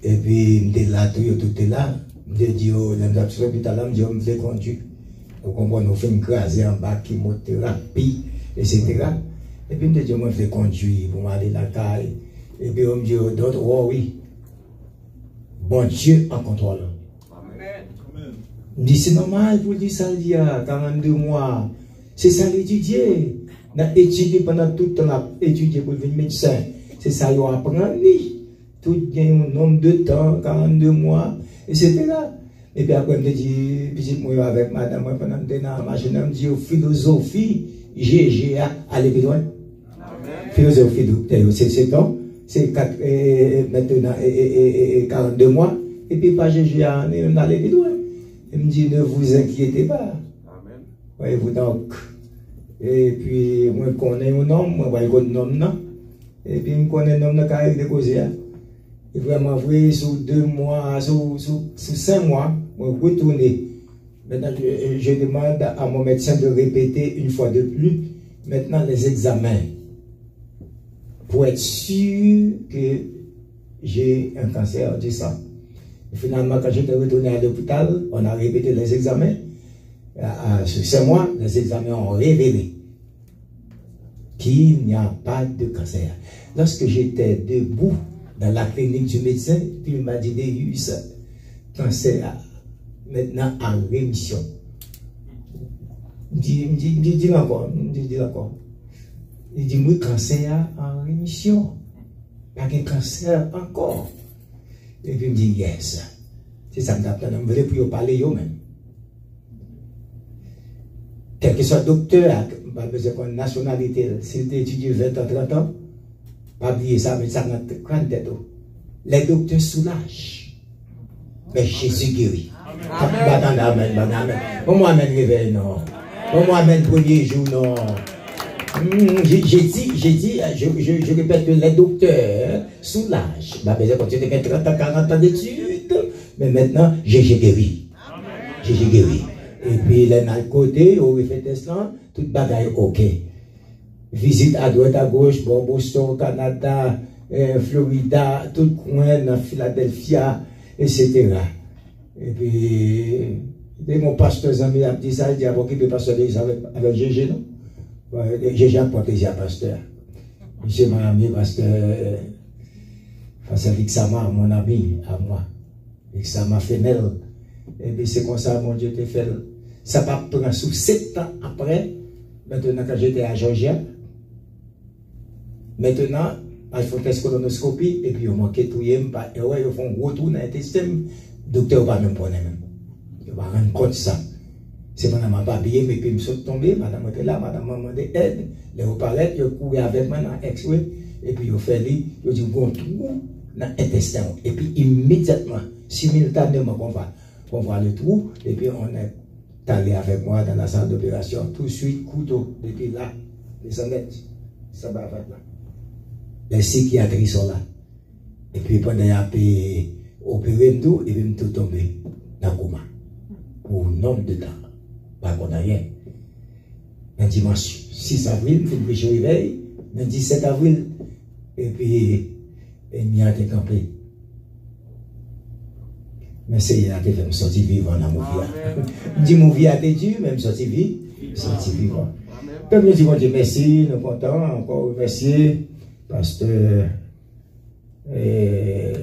Et puis il me dit là, tout est là. Je dis, l'hôpital là, je me fais conduire. Vous comprenez, on fait une crasée en bas, chimiothérapie, etc. Et puis, je me dis, je me fais conduire pour aller à la caille. Et puis, on me dit, d'autres, oh oui, bon Dieu en contrôle. Amen. Je me dis, c'est normal pour dire ça, il y a 42 mois. C'est ça l'étudier. On a étudié pendant tout le temps, on a étudié pour devenir médecin. C'est ça, il apprend. Tout un nombre de temps, 42 mois, etc. Et puis après, je me dis, petit moi avec madame, pendant que je suis dans la machine, je me dis, philosophie, GGA, allez plus loin. Philosophie, c'est quand? C'est maintenant 42 mois, et puis pas GGA, on allait plus loin. Il me dit, ne vous inquiétez pas. Amen. Voyez-vous donc. Et puis, moi, je connais un homme, moi, je connais un homme, non? Et puis, je connais un homme qui a été causé. Et vraiment, oui, sur 2 mois, sur 5 mois, je retourne. Maintenant, je demande à mon médecin de répéter une fois de plus, maintenant, les examens. Pour être sûr que j'ai un cancer du sang. Et finalement, quand j'étais retourné à l'hôpital, on a répété les examens. Sur 5 mois, les examens ont révélé qu'il n'y a pas de cancer. Lorsque j'étais debout, dans la clinique du médecin, puis il m'a dit, Deus, cancer maintenant en rémission. Il dit encore. Il dit, oui, cancer en rémission. Pas de cancer encore. Et puis il me dit, yes. C'est ça que je voulais pour parler eux-mêmes. Quel que soit docteur, pas besoin de nationalité, s'il étudie 20 ans, 30 ans, pas oublier ça, mais ça n'a pas de tête. Les docteurs soulagent. Mais Jésus guérit. Amen. Bon, moi, amène réveil, non. Bon, moi, amène premier jour, non. J'ai dit, je répète que les docteurs soulagent. Bah, mais quand tu as 30 ans, 40 ans d'études, mais maintenant, j'ai guéri. J'ai guéri. Et puis, les côté, au fait test, toute bagaille, ok. Visite à droite, à gauche, bon, Boston, Canada, Florida, tout le coin, Philadelphia, etc. Et puis, mon pasteur ami a dit ça, il dit, avant qu'il peut passer avec GG, non? GG a protégé un pasteur. J'ai mon ami, pasteur, face à Lixama, mon ami, à moi. Lixama Fenel. Et puis, c'est comme ça, mon Dieu, te fait. Ça va prendre sous 7 ans après, maintenant, quand j'étais à Georgia. Maintenant, ils font test colonoscopie et puis ils manquent tout, ils font retour dans l'intestin. Le docteur ne va même pas même. Il va rendre compte de ça. C'est pendant ma papier, mais puis je me suis tombé, madame était là, madame m'a demandé aide. Les opérateurs, ils ont couru avec moi dans X-ray et puis ils ont fait lui, ils ont dit bon trou dans l'intestin. Et puis immédiatement, simultanément, on voit le trou et puis on est allé avec moi dans la salle d'opération. Tout de suite, couteau, depuis là, les sonnettes, ça va faire là. Les psychiatres sont là. Et puis pendant qu'il a opéré tout, il vient tout tomber dans le coma. Pour un nombre de temps. Pas qu'on a rien. Un dimanche 6 avril, il fait le réveil. Le 17 avril, et puis il a été campé. Mais c'est il a été fait me sortir vivant dans mon vie. Je dis mon vie a été dure, même sortir vivant. Comme je dis, mon Dieu, merci, nous comptons encore remercier. Pasteur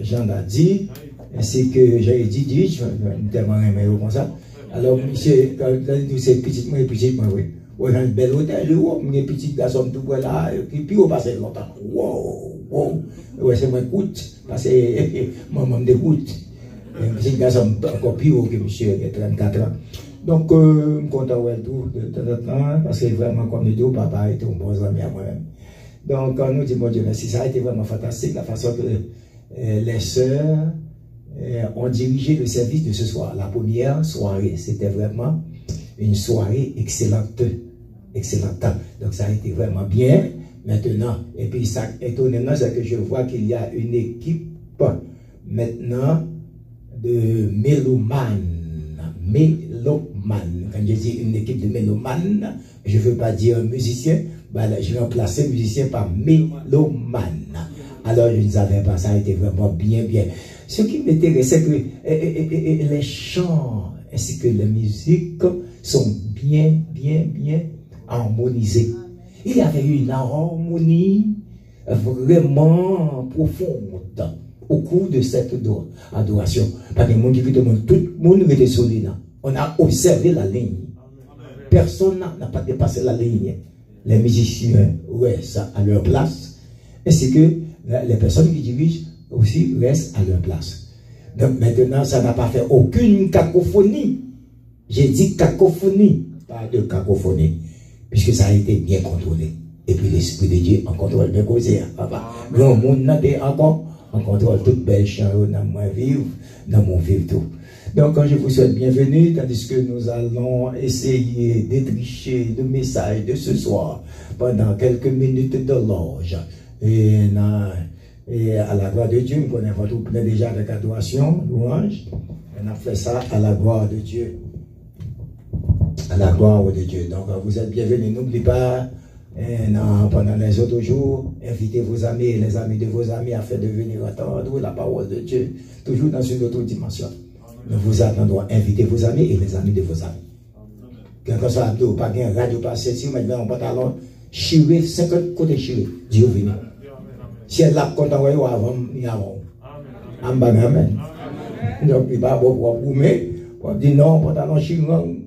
Jean l'a dit, ainsi que j'ai dit, je vais tellement aimer comme ça. Alors, monsieur, quand c'est petit, moi, oui. On a un bel hôtel, un petit garçon tout là, puis on passe longtemps. Wow. Ouais, c'est moi coûte, parce que maman me dégoûte. Un petit garçon encore plus haut que monsieur, qui a 34 ans. Donc, je suis content de tout de temps, parce que vraiment, comme nous dit, papa était un bon ami à moi-même. Donc, on nous dit, mon Dieu, merci, ça a été vraiment fantastique, la façon que les sœurs ont dirigé le service de ce soir. La première soirée, c'était vraiment une soirée excellente. excellent temps. Donc ça a été vraiment bien maintenant. Et puis ça, étonnamment, c'est que je vois qu'il y a une équipe maintenant de mélomanes. Mélomanes. Quand je dis une équipe de mélomanes, je ne veux pas dire musicien, ben là, je vais remplacer musicien par mélomane. Alors je ne savais pas, ça a été vraiment bien. Ce qui m'intéresse, c'est que les chants ainsi que les musiques sont bien harmonisés. Il y avait une harmonie vraiment profonde au cours de cette adoration. Parce que tout le monde était solide. On a observé la ligne. Personne n'a pas dépassé la ligne. Les musiciens restent à leur place, ainsi que les personnes qui dirigent aussi restent à leur place. Donc maintenant, ça n'a pas fait aucune cacophonie. J'ai dit cacophonie, pas de cacophonie, puisque ça a été bien contrôlé. Et puis l'Esprit de Dieu en contrôle bien causé. Le monde n'a pas encore en contrôle toute belle chant dans mon vivre, dans mon vivre tout. Donc, quand je vous souhaite bienvenue, tandis que nous allons essayer d'étricher le message de ce soir pendant quelques minutes de loge. Et à la gloire de Dieu, nous connaissons tout plein déjà avec adoration, louange. On a fait ça à la gloire de Dieu. À la gloire de Dieu. Donc, vous êtes bienvenus. N'oubliez pas, pendant les autres jours, invitez vos amis et les amis de vos amis afin de venir entendre la parole de Dieu, toujours dans une autre dimension. Nous vous attendons, invitez vos amis et les amis de vos amis. Quand ça a pas de radio passé, si vous mettez un pantalon, chiré, 50 côtés chiré, Dieu venu. Si elle l'a content, avant, il y a amen. Donc, il va vous boumer, on dit non, pantalon chiré,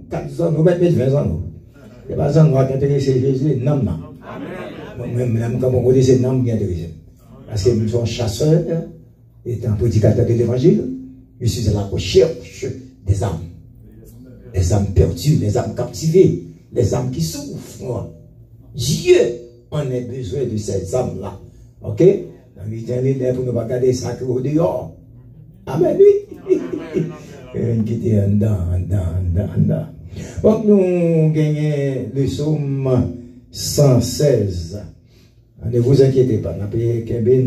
4 ans, nous mettons 20 ans. Et pas ça, nous va intéresser Jésus, non. Même quand on dit c'est non, bien intéressé. Parce que nous sommes chasseurs, et un prédicateur de l'évangile. Je suis à la recherche des âmes perdues, des âmes captivées, les âmes qui souffrent. Dieu en a besoin de ces âmes-là. Ok? Donc, il tient les lèvres pour ne pas garder ça au dehors. Amen, oui. Qui était en dedans. Donc, nous gagnons le psaume 116. Ne vous inquiétez pas,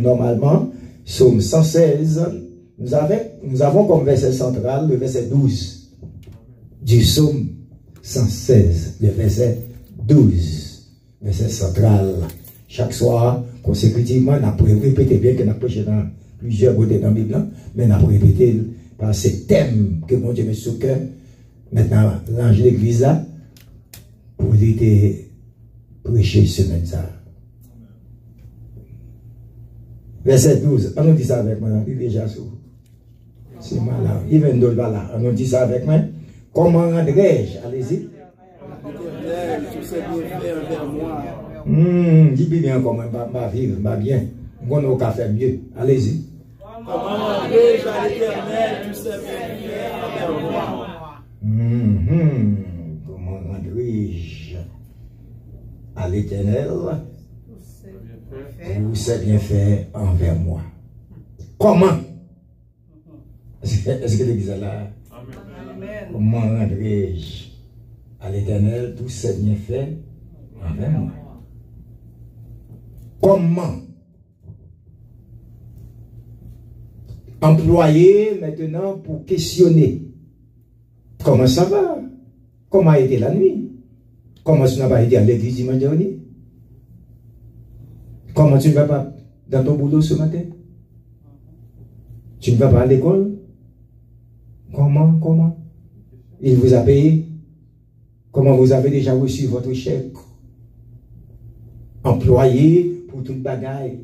normalement, psaume 116. Nous avons comme verset central le verset 12 du psaume 116, le verset 12, verset central. Chaque soir, consécutivement, on a répété, bien que nous avons prêché dans plusieurs côtés dans la Bible, mais on a répété par ces thèmes que mon Dieu met sous cœur. Maintenant, l'ange de l'église là, pour lui prêcher ce matin. Verset 12, on nous dit ça avec moi, il est déjà sous. C'est malin. Il vient de là. On nous dit ça avec moi. Comment rendrai-je? Allez-y. Dis bien comment va vivre, va bien. On n'a qu'à faire mieux. Allez-y. Comment rendrai-je à l'Éternel tous ses bienfaits envers moi? Comment rendrai-je à l'Éternel tous ses bienfaits envers moi? Comment? Est-ce que l'église est là? Amen. Comment rendrai-je à l'Éternel tous ses bienfaits envers moi? Comment employer maintenant pour questionner? Comment ça va? Comment a été la nuit? Comment tu n'as pas été à l'église dimanche dernier? Comment tu ne vas pas dans ton boulot ce matin? Tu ne vas pas à l'école? Comment? Il vous a payé? Comment vous avez déjà reçu votre chèque? Employé pour toute bagaille.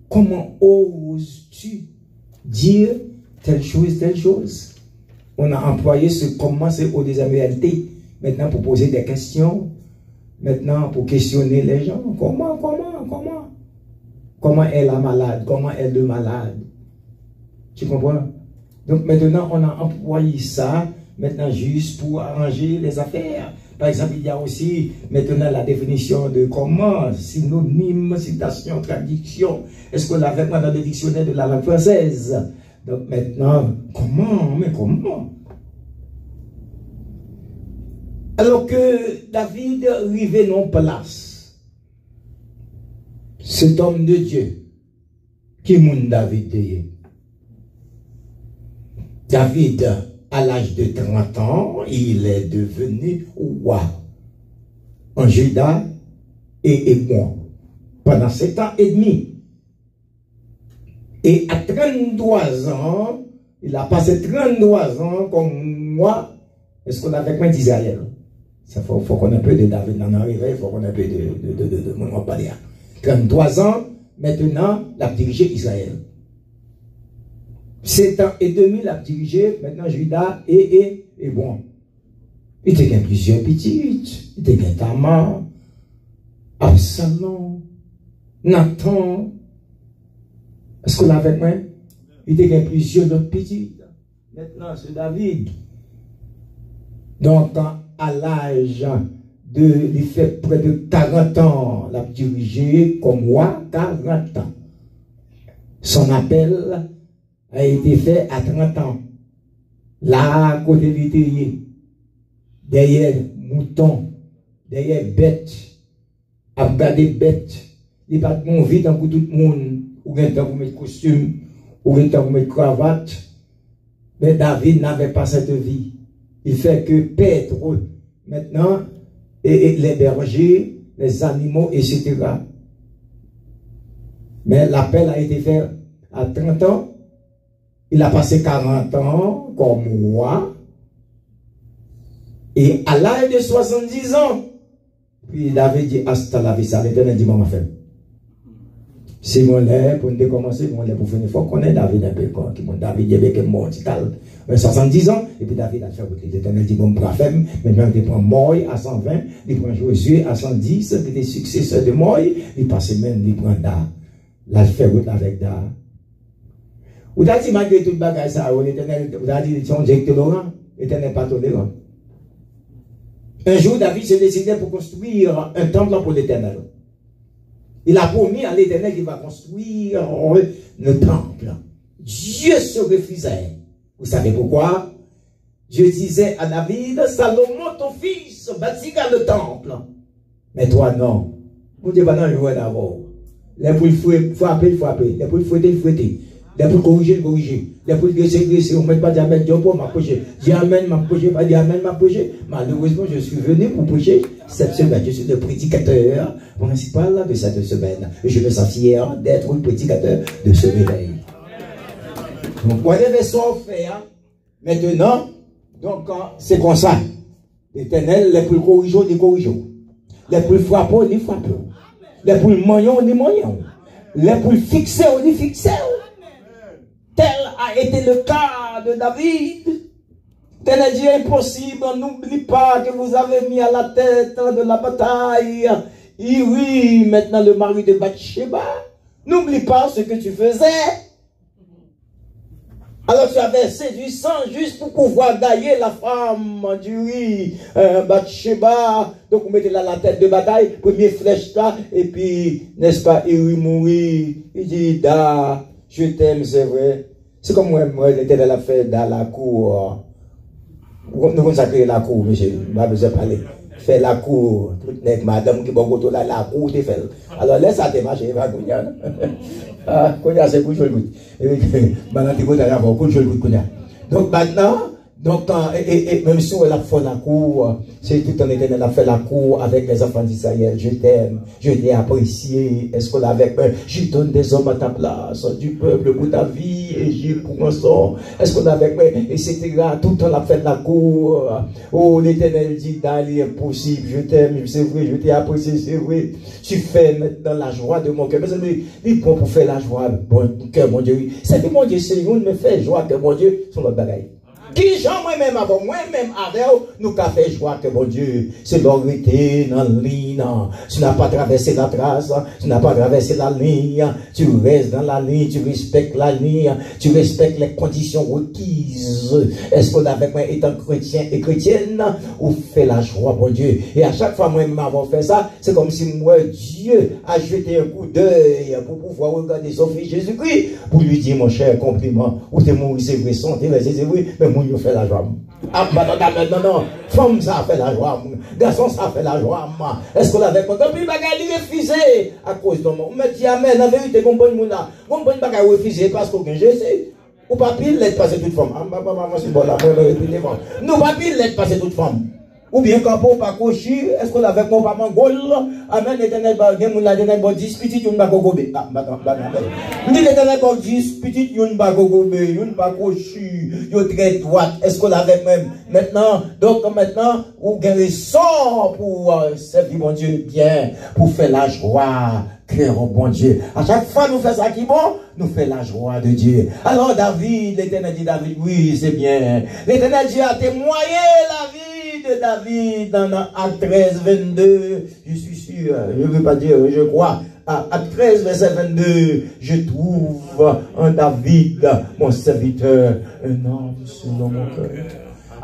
Comment oses-tu dire telle chose? On a employé ce comment, c'est au désamialité. Maintenant pour poser des questions. Maintenant pour questionner les gens. Comment? Comment est la malade? Comment est le malade? Tu comprends? Donc maintenant, on a employé ça, maintenant juste pour arranger les affaires. Par exemple, il y a aussi maintenant la définition de comment, synonyme, citation, traduction. Est-ce qu'on l'a fait dans le dictionnaire de la langue française? Donc maintenant, comment? Alors que David arrivait en place, cet homme de Dieu, qui est David? David, à l'âge de 30 ans, il est devenu roi en Juda et Hébron pendant 7 ans et demi. Et à 33 ans, il a passé 33 ans comme moi. Est-ce qu'on a avec moi d'Israël? Il faut qu'on ait un peu de David dans l'arrivée, il faut qu'on ait un peu de mon palais. 33 ans, maintenant, il a dirigé Israël. 7 ans et demi, il a dirigé maintenant Juda et bon. Il était plusieurs petites, il était Tamar, Absalom, Nathan. Est-ce qu'on a avec moi? Il était plusieurs autres petites. Maintenant, c'est David. Donc, à l'âge de, il fait près de 40 ans, il a dirigé comme roi 40 ans. Son appel a été fait à 30 ans. Là, côté littéraire, derrière mouton, derrière bête, à regarder bête, il n'y a pas de bon vite pour tout le monde, ou bien temps pour mettre costume, ou bien temps pour mettre cravate. Mais David n'avait pas cette vie. Il fait que paître maintenant, et les bergers, les animaux, etc. Mais l'appel a été fait à 30 ans. Il a passé 40 ans comme moi. Et à l'âge de 70 ans, puis David dit, hasta la vista, l'Éternel dit, maman fait. Si mon lait, pour nous commencer, mon lait pour finir, il faut qu'on ait David un peu quoi. David, il est mort, 70 ans, et puis David a fait route. L'Éternel dit, bon, bras femme, maintenant il prend Moïse à 120, il prend Josué à 110, il est successeur de Moïse, il passe même, il prend Da. Là, il fait route avec Da. Vous avez dit, malgré tout le bagage, ça, l'Éternel, vous avez dit, ils sont tolérants, l'Éternel pas tolérant. Un jour, David s'est décidé pour construire un temple pour l'Éternel. Il a promis à l'Éternel qu'il va construire le temple. Dieu se refusait. Vous savez pourquoi? Dieu disait à David, Salomon, ton fils, bâtira le temple. Mais toi, non. Mon Dieu, maintenant, je vois d'abord. Les poules frapper, les poules fouetter. Les poules corriger. Les poules graisser. On ne met pas diamètre, Dieu pour m'approcher. Diamètre, m'approcher, pas diamètre, m'approcher. Malheureusement, je suis venu pour prêcher cette semaine. Je suis le prédicateur principal de cette semaine. Et je me sens fier d'être le prédicateur de ce réveil. Donc, on devait s'en faire. Maintenant, donc, c'est comme ça. L'Éternel, les poules corrigeons, les corrigeons. Les poules frappons, les frappons. Les poules moyons, les moyons. Les poules fixées, les fixées. Tel a été le cas de David. Tel est dit impossible, n'oublie pas que vous avez mis à la tête de la bataille. Et oui, maintenant le mari de Bathsheba. N'oublie pas ce que tu faisais. Alors tu avais séduit sang juste pour pouvoir gailler la femme du riz, Bathsheba. Donc on mettait là la tête de bataille, premier flèche là, et puis, n'est-ce pas, il mourit. Il dit, Da, je t'aime, c'est vrai. C'est comme moi, l'Éternel a fait dans la cour. Nous consacrer la cour, monsieur, je n'ai pas besoin de parler. Fait la cour, tout avec madame qui va là, la cour, tu fais. Alors laisse ça te marcher, il va gagner. Ah, Kounia, c'est couche le goût. Maintenant, tu vas avoir couche le goût, Kounia. Donc maintenant, et même si on a fait la cour, c'est tout en Éternel a fait la cour avec les enfants d'Israël. Je t'aime, je t'ai apprécié. Est-ce qu'on a avec moi? Je donne des hommes à ta place, du peuple pour ta vie, et j'ai pour un sort. Est-ce qu'on a avec moi? Etc. Tout le temps, on a fait la cour. Oh, l'Éternel dit, d'aller impossible. Je t'aime, c'est vrai, je t'ai apprécié, c'est vrai. Tu fais maintenant la joie de mon cœur. Mais il prend pour faire la joie de mon cœur, mon Dieu. C'est que mon Dieu, c'est nous me fait joie que mon Dieu, sur notre bagaille. Qui j'en moi-même avant, moi-même avec nous qu'a fait joie que mon Dieu, c'est l'orité dans la ligne. Tu n'as pas traversé la trace, tu n'as pas traversé la ligne, tu restes dans la ligne, tu respectes la ligne, tu respectes les conditions requises. Est-ce qu'on avec moi étant chrétien et chrétienne, ou fait la joie, mon Dieu? Et à chaque fois, moi-même avant fait ça, c'est comme si moi, Dieu a jeté un coup d'œil pour pouvoir regarder son fils Jésus-Christ, pour lui dire, mon cher compliment, ou t'es mort, c'est vrai, c'est vrai, mais mon moun yo fait la joie. Ah, non, femme ça fait la joie, garçon ça fait la joie. Est-ce qu'on avait compris? Puis bagay li refusé à cause de moi. On me dit amen, en vérité, bon bon moun là. Bon bon bagay refusé parce qu'on gagne Jésus. Ou pas pile l'aide passer toute femme. Ah, maman, c'est bon là, nous pas pile l'aide passer toute femme. Ou bien quand on pas cocher, est-ce qu'on avait mon papa gol? Amen, l'éternel va gagner mon l'éternel va 10 petites yon ba gogobe. Ah, l'éternel va 10 petites yon ba gogobe, yon ba cocher, yon très droite. Est-ce qu'on avait même maintenant, donc maintenant, ou gagne sort pour servir mon Dieu bien, pour faire la joie. Cœur au bon Dieu. À chaque fois nous faisons ça qui est bon, nous faisons la joie de Dieu. Alors David, l'éternel dit David, oui c'est bien. L'éternel Dieu a témoigné la vie de David dans Acte 13, 22. Je suis sûr, je ne veux pas dire, je crois. Acte 13, verset 22, je trouve en David, mon serviteur, un homme selon mon cœur.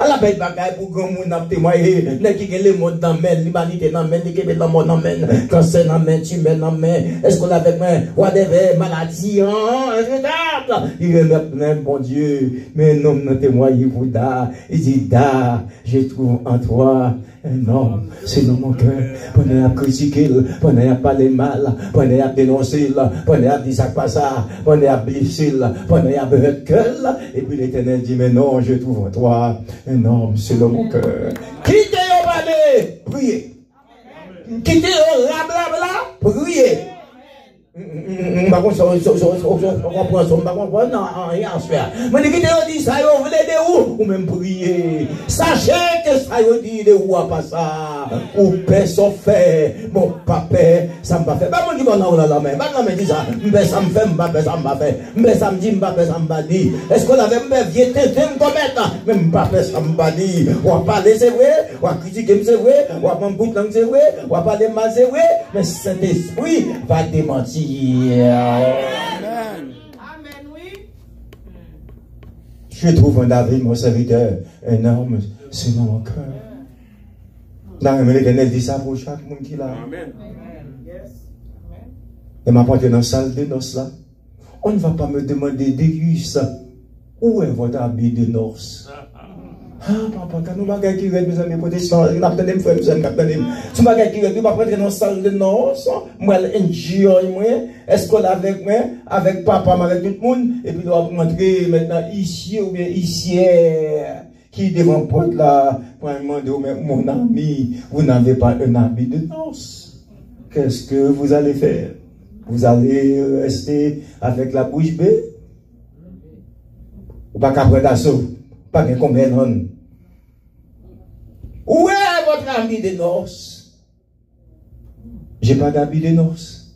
À la belle bagaille pour grand monde a témoigné, n'est qui le monde dans main, l'humanité dans main, qui met le monde dans main, cancer dans main, tumeur dans main, est-ce qu'on avait main, whatever, maladie, intraitable. Il remet même bon Dieu, mais non, n'a témoigné pour da, il dit da, je trouve en toi un homme, c'est dans mon cœur, pendant à critiquer, pendant à parler mal, pendant à dénoncer, pendant à dire ça pas ça, pendant à blesser, pendant à beurrer cœur, et puis l'Éternel dit, mais non, je trouve en toi un homme, c'est dans mon cœur. Quittez au balai, priez. Quittez au blabla, priez. Par contre, on comprend ça, on comprend non, rien à faire. Mais qui te dit ça, vous voulez de où? Ou même prier. Sachez que ça vous dit de où à pas ça. Ou personne fait. Mon papa, ça m'a fait. Bah, mon dit, bon, non, la main. Bah, non, mais dis ça. Mais ça me fait, m'bapé, ça m'a fait. Mais ça me dit, m'bapé, ça m'a dit. Est-ce qu'on avait même vieux tété m'commettre? Même m'bapé, ça m'a dit. On va parler, c'est vrai. On va critiquer, c'est vrai. On va prendre bout de langue, c'est vrai. On va parler mal, c'est vrai. Mais cet esprit va démentir. Amen. Amen, oui. Je trouve en David, mon serviteur, un homme, c'est dans mon cœur. Là, l'Éternel dit ça pour chaque monde qui l'a. Amen. Et m'a porté dans la salle de noces là. On ne va pas me demander d'Église. Où est votre habit de noces? Ah, papa, quand nous bagay qui reste, mes amis protestants, nous attendons, frère, nous attendons. Si nous bagay qui reste, nous va prendre dans la salle de noces, moi, enjoy, moi, est-ce qu'on avec moi, avec papa, avec tout le monde, et puis nous allons montrer maintenant ici ou bien ici, qui devant porte là, pour demander, mon ami, vous n'avez pas un habit de noces. Qu'est-ce que vous allez faire? Vous allez rester avec la bouche bée? Ou pas qu'à prendre d'assaut? Pas de combien d'hommes. Où est votre habit de noces? J'ai pas d'habit de noces.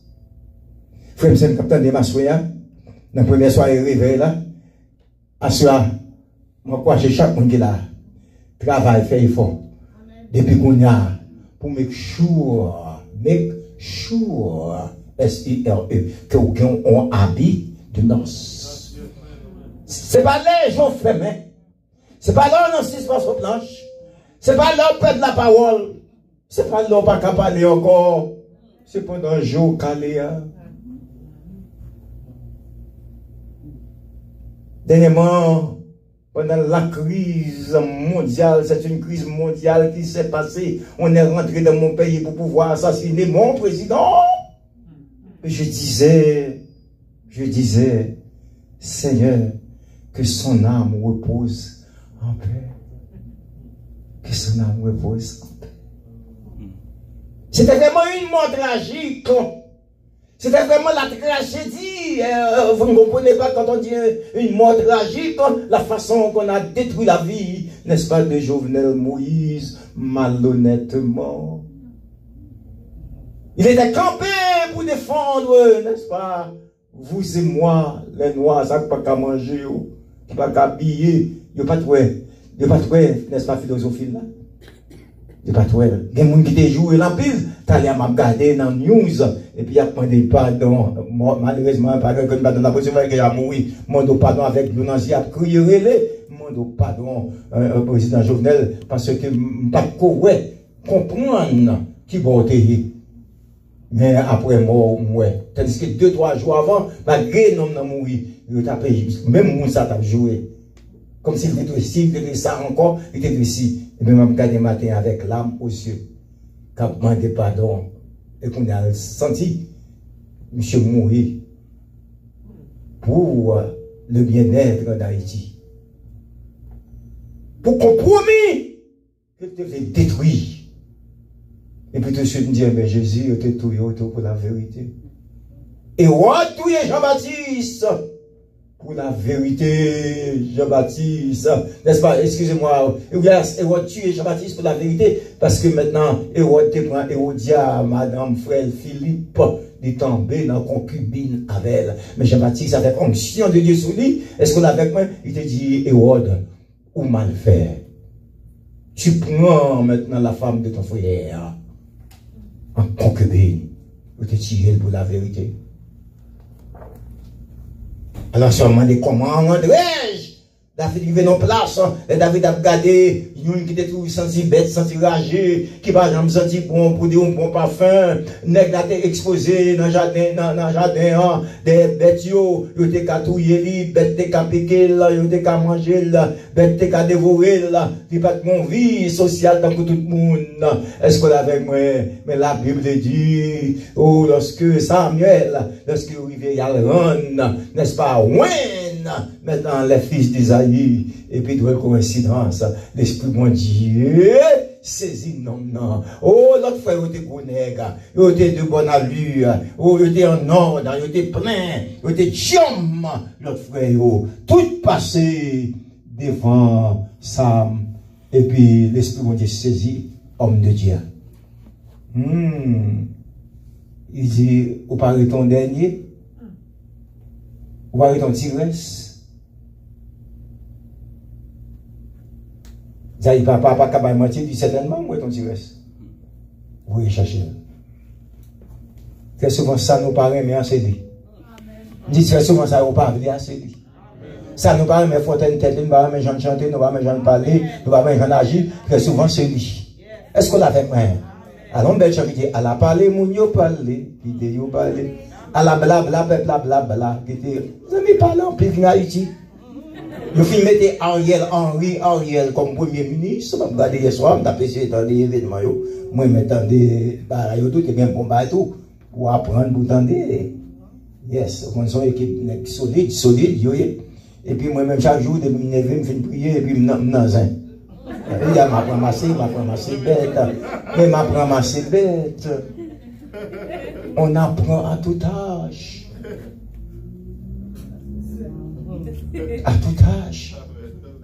Frère, c'est le capitaine de ma soirée. Dans la première soirée réveil là. À cela, moi, quoi, j'ai chaque monde qui là. Travail, fait effort. Depuis qu'on y a, pour make sure, S-I-R-E, que aucun ont habit de noces. C'est pas les gens fermés. C'est pas là on assiste sur planche. C'est pas là on perd la parole. C'est pas là on pas qu'à parler encore. C'est pendant un jour calé. Dernièrement, pendant la crise mondiale, c'est une crise mondiale qui s'est passée. On est rentré dans mon pays pour pouvoir assassiner mon président. Et je disais, Seigneur, que son âme repose en paix. Que son âme repose en paix. C'était vraiment une mort tragique. C'était vraiment la tragédie. Vous ne comprenez pas quand on dit une mort tragique, la façon qu'on a détruit la vie, n'est-ce pas, de Jovenel Moïse, malhonnêtement. Il était campé pour défendre, n'est-ce pas, vous et moi, les noirs, ça ne pas qu'à manger, qui pas qu'à habiller, il n'y a pas de n'est-ce pas, philosophie là. Il n'y a pas de il y a des gens qui te jouent l'emprise, tu as m'a regardé dans news, et puis il y a demandé pardon, malheureusement, pardon, que dans la position qu'il a mouru, demande pardon avec nous, il a crié relais, demande pardon, président Jovenel, parce que pas comprendre qui va voter. Mais après mort, tandis que 2-3 jours avant, malgré non mourir, il a payé, même Moussa t'a joué. Comme s'il faisait ça encore, il était ici. Et puis, je regardé matin avec l'âme aux yeux. Quand je demandé pardon, et qu'on a senti, monsieur mourir pour le bien-être d'Haïti. Pour compromis que tu devais détruire. Et puis tout de suite, me dit, mais Jésus était tout pour la vérité. Et retouiller Jean-Baptiste pour la vérité, Jean-Baptiste. N'est-ce pas? Excusez-moi. Hérode tuer Jean-Baptiste pour la vérité. Parce que maintenant, Hérode te prend Hérodia, Madame Frère Philippe, il tombé dans la concubine avec elle. Mais Jean-Baptiste, avec onction de Dieu sur lui, est-ce qu'on avec moi? Il te dit, Hérode, ou mal fait. Tu prends maintenant la femme de ton frère en concubine pour te tirer pour la vérité. Alors, seulement des commandes, David il vient en place, et David a regardé, il qui était tout senti bête, senti ragé, qui va jamais senti bon pour dire un bon parfum, nèg la été exposé dans jardin, des bêtes yo te catouiller, bêtes te piquer, yo te manger, bêtes te dévorer, il pas de mon vie sociale dans tout le monde. Est-ce que avec moi, mais la Bible dit, oh, lorsque Samuel, lorsque il y a n'est-ce pas, maintenant les fils d'Isaïe, et puis de coïncidence, l'Esprit de Dieu saisit non. Oh, l'autre frère, il était bon nègre, il était de bonne allure, oh, il était en ordre, il était plein, il était chum, l'autre frère, tout passé devant Sam, et puis l'Esprit de Dieu saisit homme de Dieu. Il dit, vous parlez ton dernier? Ou parlez ton tigresse? Zaï papa, pas qu'à moitié, dit certainement, moi ton tigresse. Vous recherchez. Très souvent, ça nous paraît, mais c'est lui. Dit très souvent, ça nous paraît, c'est lui. Ça nous paraît, mais faut une tête, nous paraît, mais j'en chanter, nous paraît, mais j'en parler, nous paraît, mais j'en agir. Très souvent, c'est lui. Est-ce qu'on l'a fait, moi? Alors, belle chose qui dit, à la parler, mon yo parler, qui dit yo parler. À la blabla, qui dit, vous avez parlé en plus en Haïti. Vous mettez Ariel comme premier ministre. Je vais hier soir, je vais essayer dans les événements. Moi, je m'attendais, tout est bien bon, tout, pour apprendre, pour entendre. Yes, on est une équipe solide, et puis moi-même, chaque jour, je me fais prier, et puis je me dans un. Il m'a ramassé bête. Mais m'a ramassé bête. On apprend à tout âge. À tout âge.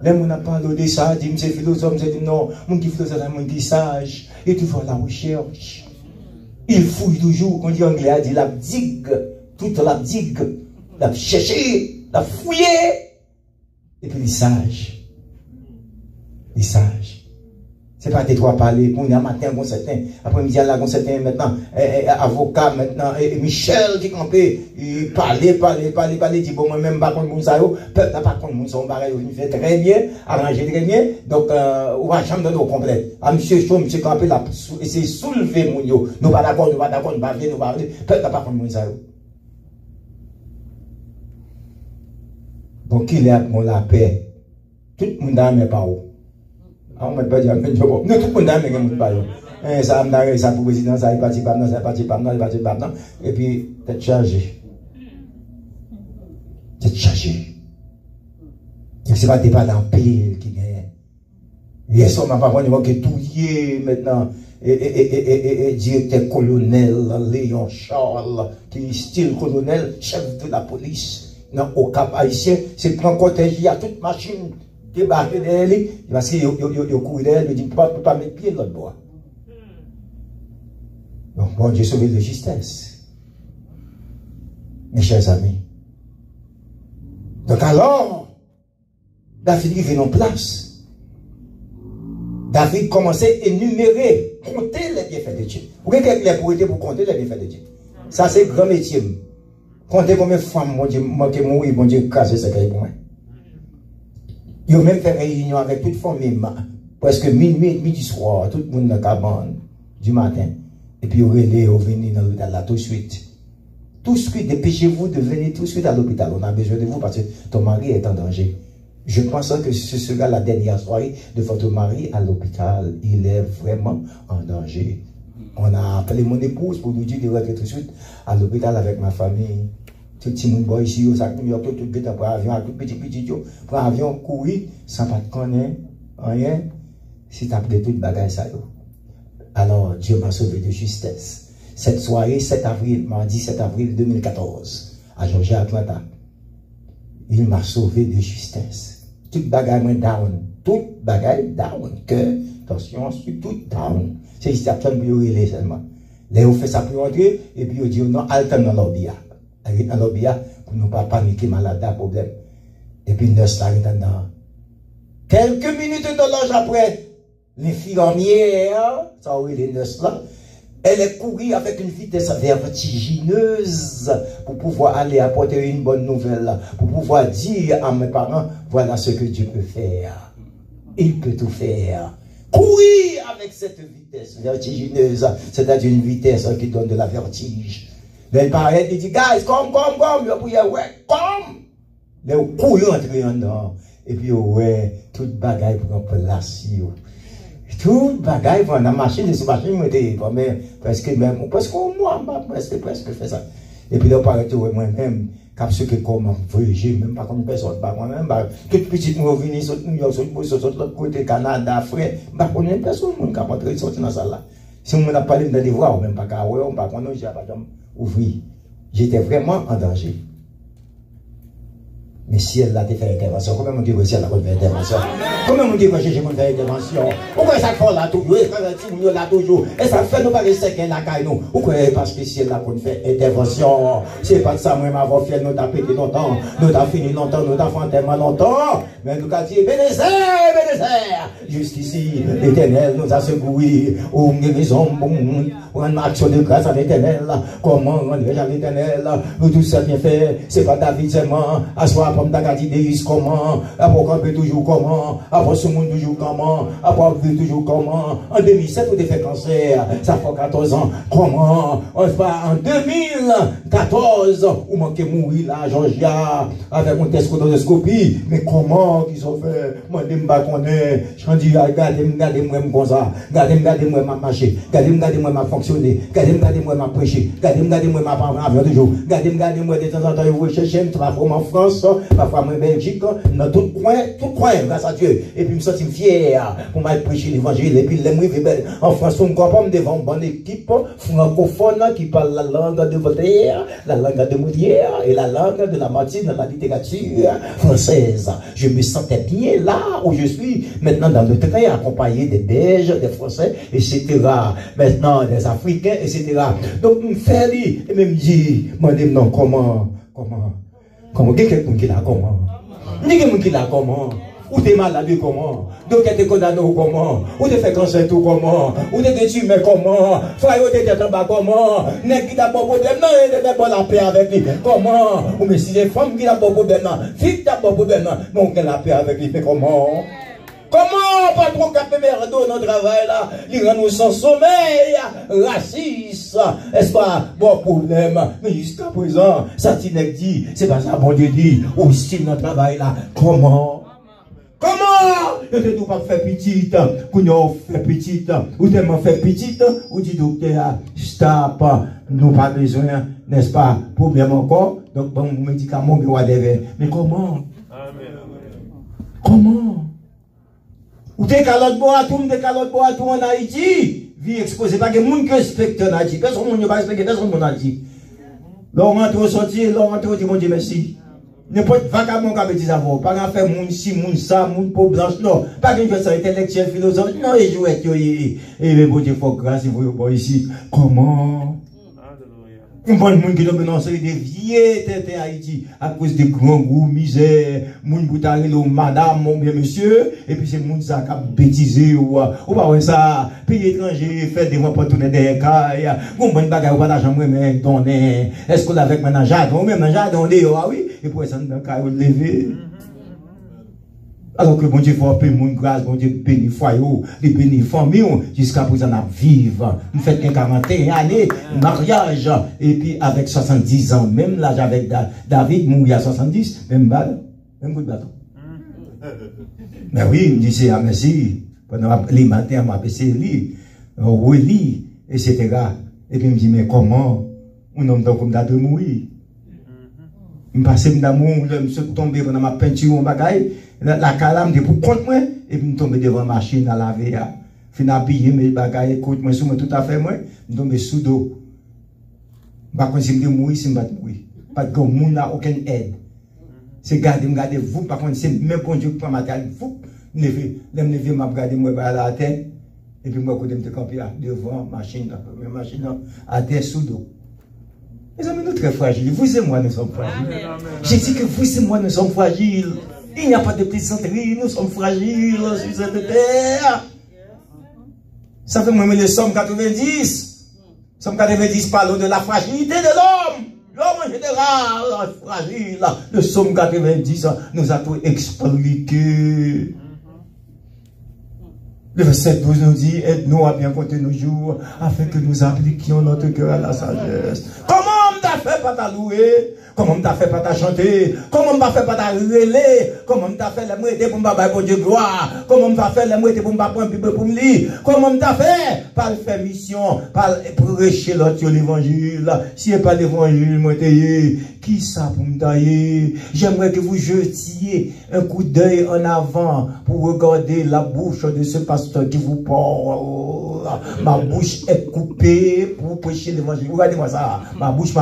Là, on a parlé de ça, dit, c'est philosophe, c'est non, mon qui philosophe, mon qui sage, et toujours la recherche. Il fouille toujours, quand on dit anglais, il dit la digue, toute la digue, la chercher, la fouiller, et puis il sage. Il sage. C'est pas des trois parler, on est un matin, on certain, après-midi, là, on certain, maintenant, avocat, maintenant, et Michel qui campait, il parlait, dit, bon, moi-même, pas contre mon sao, peuple n'a pas contre mon son, pareil, il fait très bien, arrangé très bien, donc, on va jamais donner au complet. À monsieur Chaud, monsieur Campé, là, essayer de soulever mon yo, nous pas d'accord, nous pas bien, peuple n'a pas contre mon sao. Donc, il est pour la paix. Tout le monde a mes parents. On ne peut pas dire que nous, tout le monde a mes parents. Ça me ça pour le président, ça est parti, et puis, t'es chargé. T'es chargé. Ce n'est pas des parents pile qui gagnent. Hier soir, ma parole, qui est touillé maintenant. Et directeur colonel Léon Charles, qui est style colonel, chef de la police. Non, au Cap Haïtien, c'est prendre cortège, il y a toute machine débarquée derrière lui, parce qu'il court derrière, il dit, ne peut pas mettre pied de l'autre bois. Donc, bon Dieu sauvé de justesse. Mes chers amis. Donc alors, David est venu en place. David commençait à énumérer, compter les bienfaits de Dieu. Vous voyez qu'il y a pour compter les bienfaits de Dieu. Ça, c'est grand métier. Comptez combien de femmes, mon Dieu, qui mourent, mon Dieu, cassé ce qu'il y a pour moi. Ils ont même fait réunion avec toute famille, presque minuit et demi du soir, tout le monde dans la cabane, du matin. Et puis, ils ont venu dans l'hôpital là tout de suite. Tout de suite, dépêchez-vous de venir tout de suite à l'hôpital. On a besoin de vous parce que ton mari est en danger. Je pense que ce sera la dernière soirée de votre mari à l'hôpital. Il est vraiment en danger. On a appelé mon épouse pour nous dire de rentrer tout de suite à l'hôpital avec ma famille. Tout le monde ici au sac New York, tout le monde pour avion, tout petit, pour avion, courir, sans pas te connaître, rien. Si tu as pris toute bagaille ça. Alors, Dieu m'a sauvé de justesse. Cette soirée, 7 avril, mardi 7 avril 2014, à Georgia, Atlanta, il m'a sauvé de justesse. Toute bagaille down, toute bagaille down, cœur, attention, tout down. C'est juste après que vous relais seulement. Là, on fait ça pour entrer, et puis on dit non, alterne dans l'obia. Arrive dans l'obia, pour ne pas paniquer, malade, problème. Et puis, nurse là, dedans. Quelques minutes de l'âge après, l'infirmière, ça oui, les nurses là, elle est courue avec une vitesse vertigineuse pour pouvoir aller apporter une bonne nouvelle, pour pouvoir dire à mes parents, voilà ce que Dieu peut faire. Il peut tout faire. Courir avec cette vitesse vertigineuse, c'est-à-dire une vitesse qui donne de la vertige. Elle paraît, elle dit, guys, come. Le ouais, come. Elle court entrer en dedans. Et puis, ouais, toute bagaille pour place. Toute bagaille pour la machine, et cette machine, mais presque au mois, presque fait ça. Et puis, là, paraît, moi-même, comme ceux qui commencent, j'ai même pas comme personne, pas moi-même, toute petite, moi, venir sur New York, sur l'autre côté, Canada, frère, pas connaître personne, qui a rentré, sorti dans la salle là. Si on n'a pas les devoirs, ou même pas qu'à on pas qu'on j'ai pas ouvrir. J'étais vraiment en danger. Mais si elle a fait intervention, comment on dit que si elle a fait intervention? Comment on dit que j'ai fait intervention? Pourquoi ça fait là toujours? Là toujours? Et ça fait nous pas rester qu'elle la caille nous. Pourquoi? Parce que si elle a fait intervention, c'est pas ça, moi, m'avoir fait, nous t'as pété longtemps, nous t'as fini longtemps, nous t'as fait tellement longtemps. Mais nous t'as dit, Bénézer! Jusqu'ici, l'Éternel nous a secoué. Ou guérison, ou une action de grâce à l'Éternel. Comment rendre à l'Éternel? Nous tout ça bien fait, c'est pas David seulement. À soi, comme t'as dit, Déis comment? Après, camper toujours comment? Après, ce monde toujours comment? Après, vivre toujours comment? En 2007, vous avez fait cancer. Ça fait 14 ans. Comment? On fait en 2014, ou manquez mourir là, Georgia, avec mon test colonoscopie. Mais comment qu'ils ont fait? Moi, je me connais. Je dis, regardez-moi comme ça. Regardez-moi ma marcher. Regardez-moi ma fonctionner. Regardez-moi ma prêcher. Regardez-moi ma parole avion toujours. Regardez-moi de temps en temps, vous cherchez, parfois en France, parfois en Belgique, dans tout coin, grâce à Dieu. Et puis, je me sens fier pour m'aller prêcher l'évangile. Et puis, les mouilles, en France, on comprend devant une bonne équipe francophone qui parle la langue de Voltaire, la langue de Molière et la langue de la moitié de la littérature française. Je me sentais bien là où je suis, maintenant dans le train, accompagné des Belges, des Français, etc. Maintenant, des Africains, etc. Donc, je me fais dire, et même dit, je me dis, non, comment, quelqu'un qui l'a comment? Quelqu'un qui l'a comment? Ou t'es malade comment? Donc t'es condamné comment? Ou t'es fait cancer tout comment? Ou t'es tué mais comment? Frère, ou t'es en bas comment? N'est-ce qui n'a pas de problème? Non, il n'a pas la paix avec lui. Comment? Ou mais si les femmes qui n'ont pas de problème, fille qui n'a pas de problème, donc elle a la paix avec lui. Mais comment? Comment, patron, capé merdo dans le travail là, il rend nous sans sommeil, raciste, est-ce pas bon problème? Mais jusqu'à présent, ça t'y dit, c'est pas ça, bon Dieu dit, aussi dans le travail là, comment? Je te dis pas faire petite, qu'on a fait petite, ou tellement fait petite, ou dit docteur, stop, nous pas besoin, n'est-ce pas, problème encore, donc bon, médicament, mais comment? Comment? Ou des calottes bois tout en Haïti, vie exposée, pas que monde qui respecte en Haïti, personne ne va respecter, personne en Haïti. L'on rentre au sortir, l'on rentre au dit mon Dieu merci. N'importe vagabond qui a dit ça, pas qu'à faire moun si, moun ça, moun peau blanche, non. Pas qu'une personne intellectuelle, philosophe, non, et jouet, et bon Dieu, faut grâce, vous voyez ici. Comment? Un bon monde qui tombe dans des vieilles têtes à Haïti à cause des grands goûts, misère, moun boutari, madame, mon bien monsieur, et puis c'est moun ça qui a bêtisé ou pas ça, pays étranger, fait des mois pour tourner des cailles, bon bagage ou pas d'argent, mais donner, est-ce qu'on avec maintenant jardin, même un jardin, ah oui, et pour ça, dans caille lever. Alors que bon Dieu faut appeler mon grâce, bon Dieu béni foyer, les béni famille, jusqu'à présent on vivre. Nous faisons 41 années, mariage, et puis avec 70 ans, même l'âge avec David, mourir à 70, même balle, même coup de bâton. Mais oui, il me disait, ah, merci. Pendant les matins, m'a passé lui, relis, etc. Et puis il me dit, mais comment un homme comme ça de mourir? Je me passais d'amour, je me suis tombé dans ma peinture, mon bagaille, la calame de pour contre moi, et puis je me tombé devant la machine à laver. Je suis habillé, mes bagailles, écoute, moi, tout à fait, moi, je me tombé sous l'eau. Je ne sais pas si je mourir, si je ne vais pas mourir. Parce que mon n'a aucune aide. C'est garder vous, par contre, c'est même bon Dieu qui prend ma tête, vous, je m'a regardé, moi, à la terre, et puis moi, je me camper devant la machine, à terre sous l'eau. Mes amis, nous sommes très fragiles. Vous et moi, nous sommes fragiles. J'ai dit que vous et moi, nous sommes fragiles. Il n'y a pas de plaisanterie, nous sommes fragiles sur cette terre. Ça fait moi le Somme 90. Somme 90 parle de la fragilité de l'homme. L'homme en général, fragile. Le Somme 90 nous a tout expliqué. Le verset 12 nous dit, aide-nous à bien compter nos jours, afin que nous appliquions notre cœur à la sagesse. Comment on t'a fait pas t'a louer? Comment on t'a fait pas t'a chanter? Comment on t'a fait pas t'a relais? Comment on t'a fait la moitié pour m'abattre pour Dieu gloire? Comment on t'a fait la moitié pour m'apprendre un peu pour me lire? Comment on t'a fait? Par faire mission, par prêcher l'autre l'évangile. Si c'est pas l'évangile, moi qui ça pour me tailler? J'aimerais que vous jetiez un coup d'œil en avant pour regarder la bouche de ce pasteur qui vous parle. Ma bouche est coupée pour prêcher l'évangile. Regardez-moi ça. Ma bouche,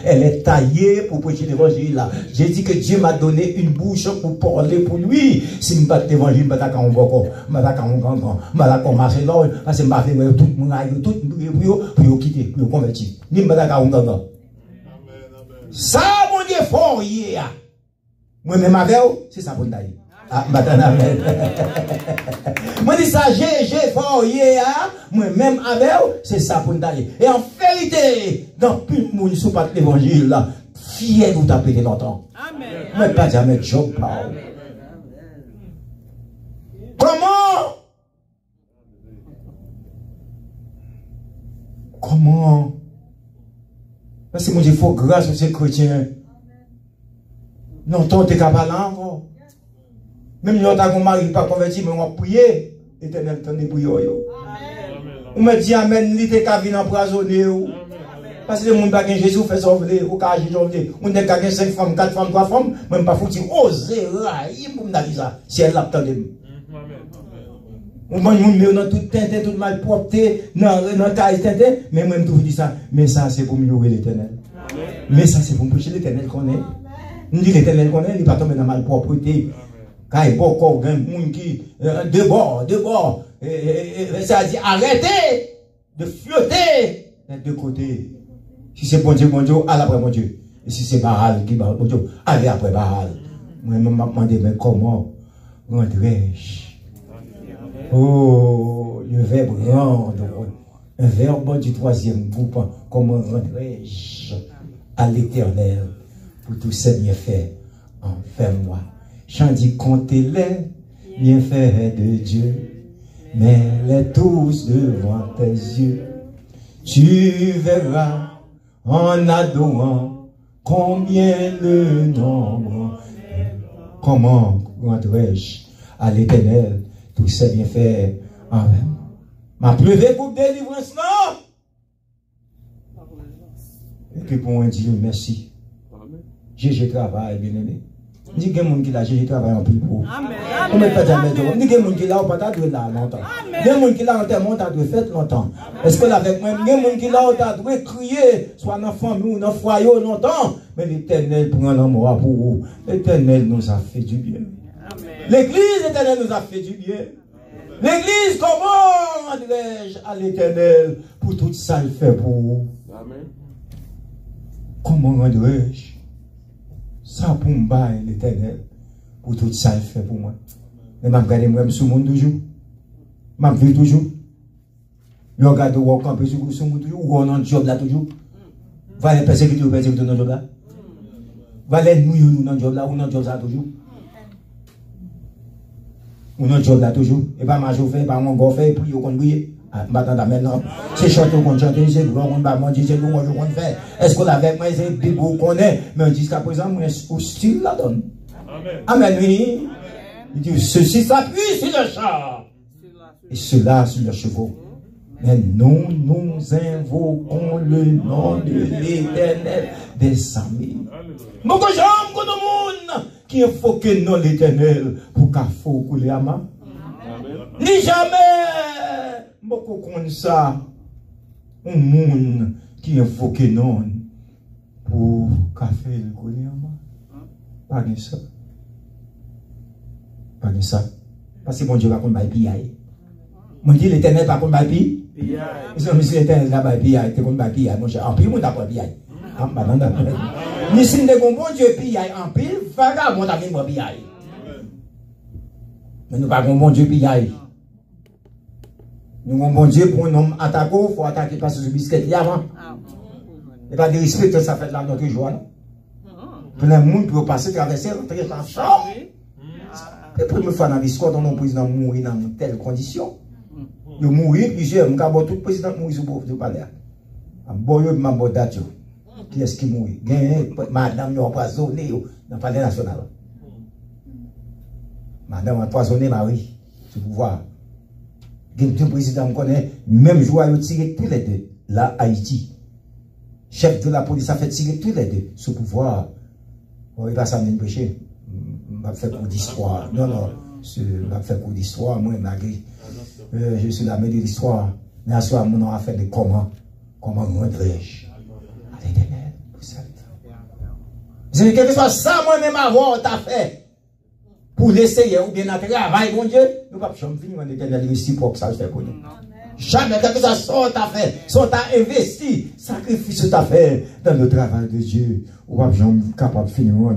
elle est taillée pour prêcher l'évangile. J'ai dit que Dieu m'a donné une bouche pour parler pour lui. Si je ne pas l'évangile, je ne vais pas marcher là, parce que je vais faire tout mon aïe, tout pour quitter, pour convertir. Ni je ça, mon Dieu, fort, hier. Moi-même avec vous, c'est ça pour d'ailleurs. Ah, amen. Moi, dis ça, j'ai fort, hier. Moi-même avec vous, c'est ça pour d'ailleurs. Et en vérité, dans plus de monde, sous pas l'évangile, fier vous taper longtemps. Amen. Mais pas jamais Job parle. Comment? Parce que moi, il faut grâce à ces chrétiens. Non, toi, tu es capable encore. Même si tu n'as pas converti, mais on va prier. Éternel, t'en es prié. On me dit Amen, il était qu'à venir empoisonner. Parce que le monde qui Jésus fait sauver, ou qu'à agir sauver. On est qu'à 5 femmes, 4 femmes, 3 femmes, même pas foutu. Osez, il pour me dire ça. Si elle l'a entendu. On va nous dans tout tintin, tout mal propre, dans le taille tintin, mais moi, je dis ça. Mais ça, c'est pour améliorer l'éternel. Mais ça, c'est pour prêcher l'éternel qu'on est. On dit l'éternel qu'on est, il ne pas tomber dans la malpropreté. Quand il y a beaucoup de gens qui, de bord, ça dit arrêtez de flotter des deux côtés. Si c'est bon Dieu, allez après bon Dieu. Et si c'est Baal qui va bon Dieu, allez après Baal. Moi, je me demande, mais comment rentrer-je? Oh, le verbe rendre, un verbe du 3e groupe, comment rendrai-je à l'éternel pour tous ces bienfaits envers moi? J'en dis compter les bienfaits de Dieu, mais les tous devant tes yeux. Tu verras en adorant combien le nombre. Comment rendrai-je à l'éternel tous ces bienfaits envers moi? Ma pleuvé pour délivrance, non? Et puis pour moi dire merci. J'ai travaillé, bien aimé. Ni que mon qui l'a j'ai travaillé en plus pour. On met pas jamais de. Ni que mon qui l'a pas t'a de là longtemps. Ni mon qui l'a enterrement t'a de fait longtemps. Est-ce que avec moi, ni mon qui l'a t'a de crier soit dans famille ou dans foyer longtemps, mais l'Éternel prend l'amour pour vous. L'Éternel nous a fait du bien. L'église éternelle nous a fait du bien. L'église, comment rendrai-je à l'éternel pour tout ça il fait pour vous? Comment rendrai-je ça pour me bailler l'éternel pour tout ça il fait pour moi? Mais je regarde moi sur le monde toujours. Je vis toujours. Je regarde où on campe sur le monde toujours. Où on a un job là toujours. Va les persécuter ou persécuter dans le job là. Va les nouilles dans le job là ou dans le job là toujours. On a un job là toujours. Et pas major fait, pas mon gars fait, puis on briller. Maintenant, c'est chanter qu'on chante, c'est gloire, on va manger, c'est gloire, on fait. Est-ce qu'on avec moi, c'est bibou qu'on est, mais jusqu'à présent, moi, au style la donne. Amen, oui. Il dit, ceux-ci s'appuient sur le char. Et ceux-là sur les chevaux. Mais nous invoquons le nom de l'Éternel des armées. Beaucoup de gens, beaucoup de monde qui invoquent le nom de l'Éternel pour qu'il faut couler à main. Ni jamais, beaucoup comme ça, un monde qui invoque le nom pour qu'il faut couler à main. Pas de ça. Pas de ça. Parce que mon Dieu va qu'on baille piaille. Mon Dieu l'Éternel va qu'on baille piaille. Monsieur l'Éternel va baille piaille. T'es qu'on baille piaille. Mon cher, en pile, mon d'après piaille. Ni si nous avons bon Dieu piaille en pile, vagabond a mis mon piaille. Mais nous n'avons pas bon Dieu piaille. Nous avons bon Dieu pour un homme attaqué, il faut attaquer parce que ce biscuit avant. Il n'y a pas de respect que ça fait là notre joie. Plein de monde peut passer, traverser, rentrer dans la chambre. Et pour me faire dans l'histoire, dans mon président mourir dans telle condition. Il mourit plusieurs, je tout le président mourir sur le palais. Je ma date. Qui est-ce qui mourit? Madame l'a empoisonné dans le palais national. Madame a empoisonné Marie, sur le pouvoir. Le président me connaît, même jour, il a tiré tous les deux, là, Haïti. Chef de la police a fait tirer tous les deux, sur le pouvoir. On ne va pas s'amener péché. Je vais faire cours d'histoire. Non, je vais faire cours d'histoire. Moi, je suis la main de l'histoire. Mais à ce moment, mon nom a fait de comment rendrai-je à l'Éternel pour ça. Je dis, quel que soit ça, moi-même, avoir t'a fait pour l'essayer ou bien à travail, mon Dieu, nous ne pouvons pas finir en Éternel réciproque, ça, je fais pour nous. Jamais, quel que soit ça, t'a fait, ça, t'a investi, sacrifice, t'a fait dans le travail de Dieu, ou pas capable de finir en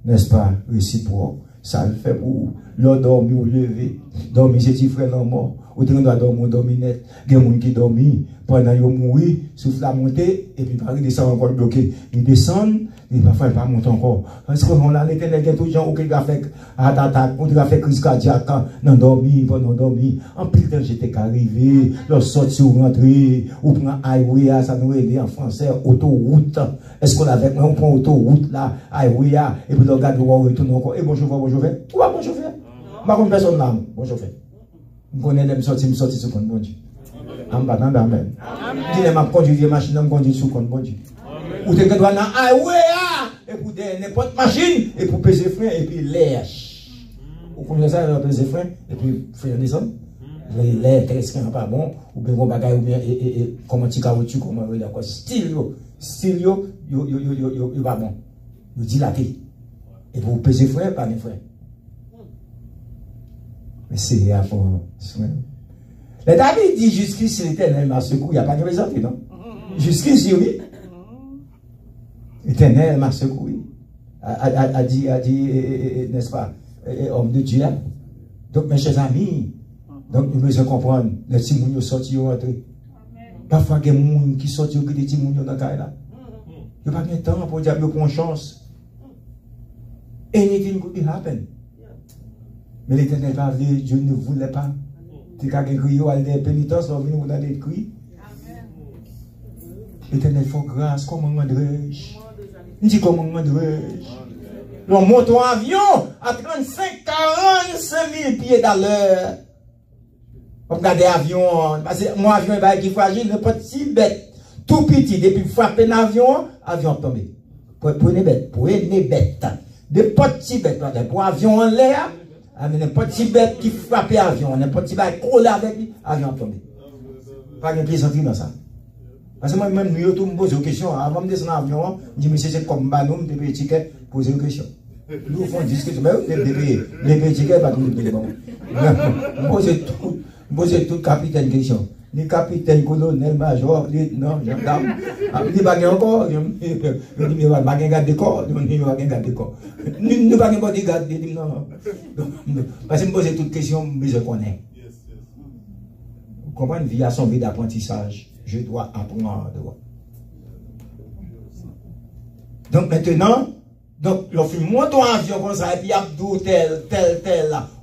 n'est-ce pas, réciproque. Ça le fait pour l'on dormir ou lever. Dormir, c'est petit frère non mort. Ou tu dois dormir, dormir net. Il y a des gens qui dorment pendant qu'ils mourir, souffle la montée, et puis Paris descend encore bloqué. Ils descendent, et parfois ils ne pas monter encore. Parce qu'on a l'Éternel qui a tout le gens qui a fait attaque, on a fait crise cardiaque, non dormi, pendant dormi. En plus de temps, j'étais arrivé, leur sorti ou rentrer, ou prend highway, ça nous aide en français, autoroute. Est-ce qu'on avait, on prend autoroute là, highway, et puis le regarde, on retourne encore. Et bon chauffeur, bon chauffeur. Ou pas bon chauffeur? Pas comme personne là, bon chauffeur. Je connais les sorties, sur compte bon Dieu. Amen. Dis-les, ma conduire des machines, je conduis sur compte bon Dieu. Ou tu dois dans highway, et pour n'importe machine, et pour peser frein, et puis lèche. Ou comme ça, il peser frein, et puis frein descend. L'air très pas bon, ou bien bon bagage, ou bien, comment tu caoutchouc, comment il y a quoi, style, il va bon. Il dit la clé. Et pour peser frein, pas de frein. Mais c'est à fond. Les David dit jusqu'ici l'Éternel m'a secoué. Il n'y a pas de raison, non? Jusqu'ici, oui. L'Éternel m'a secoué. A dit, n'est-ce pas, homme de Dieu. Donc, mes chers amis, donc nous devons comprendre, les petits mounions sortent, ils rentrent. Parfois, il y a des gens qui sortent, qui ont des petits mounions dans le cas là. Il n'y a pas de temps pour dire qu'ils ont chance. Anything could be happen. Mais l'Éternel va venir, Dieu ne voulait pas. Tu as écrit à des pénitences, on vient dans des cris. L'Éternel fait grâce, comment rendrai-je? Il dit comment rendrai-je? On monte en avion à 35-45 000 pieds à l'heure. On regarde l'avion, parce que mon avion est fragile, le petit bête, tout petit, depuis frapper l'avion, l'avion tombe. Prenez bête. De petits bêtes, pour avion en l'air, un petit bête qui frappe l'avion, un petit bête collé avec lui, l'avion tombe. Pas de plaisanterie dans ça. Parce que moi-même, je me pose une question. Avant de descendre l'avion, je dis, monsieur, c'est comme banon, de payer ticket, poser une question. Nous faisons une discussion, mais les payer ticket, pas tout le monde. Je pose tout capitaine question. Les capitaines, colonel, major, lieutenant, gendarme, ils ne pas encore, ils ne vont pas garder le corps, ils ne vont pas garder le corps. Nous ne pouvons pas garder, non. Parce que je me pose toutes questions, mais je connais. Comment une vie a son vie d'apprentissage? Je dois apprendre. Donc maintenant, Donc, l'on monte en avion comme ça, et puis il y a tel,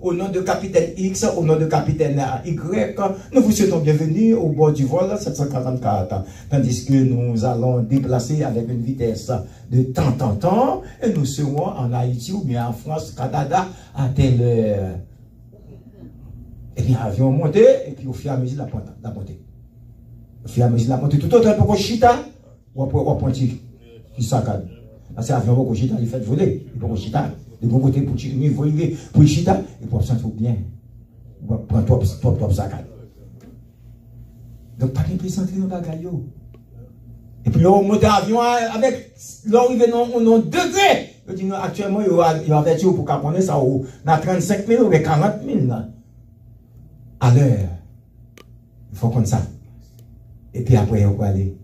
au nom de capitaine X, au nom de capitaine Y, nous vous souhaitons bienvenue au bord du vol 744. Tandis que nous allons déplacer avec une vitesse de tant, et nous serons en Haïti ou bien en France, Canada, à telle heure. Et puis, l'avion monté, et puis au fur et à mesure, la montée. Au fur et à mesure, la montée. Tout autre pour chita, ou pour pointir, qui saccade. Parce que l'avion pour chita, il fait voler. Il pour chita. De bon côté, pour tirer, il faut arriver pour chita, et pour sentir bien. Pour top saccade. Donc, pas de plaisanterie dans le bagage. Et puis, là, on monte l'avion avec, l'arrivée dans 2 degrés. Je dis, actuellement, il y a averti pour qu'on ça, on a 35 000 ou 40 000. À l'heure. Il faut comme ça. Et puis après, on va aller.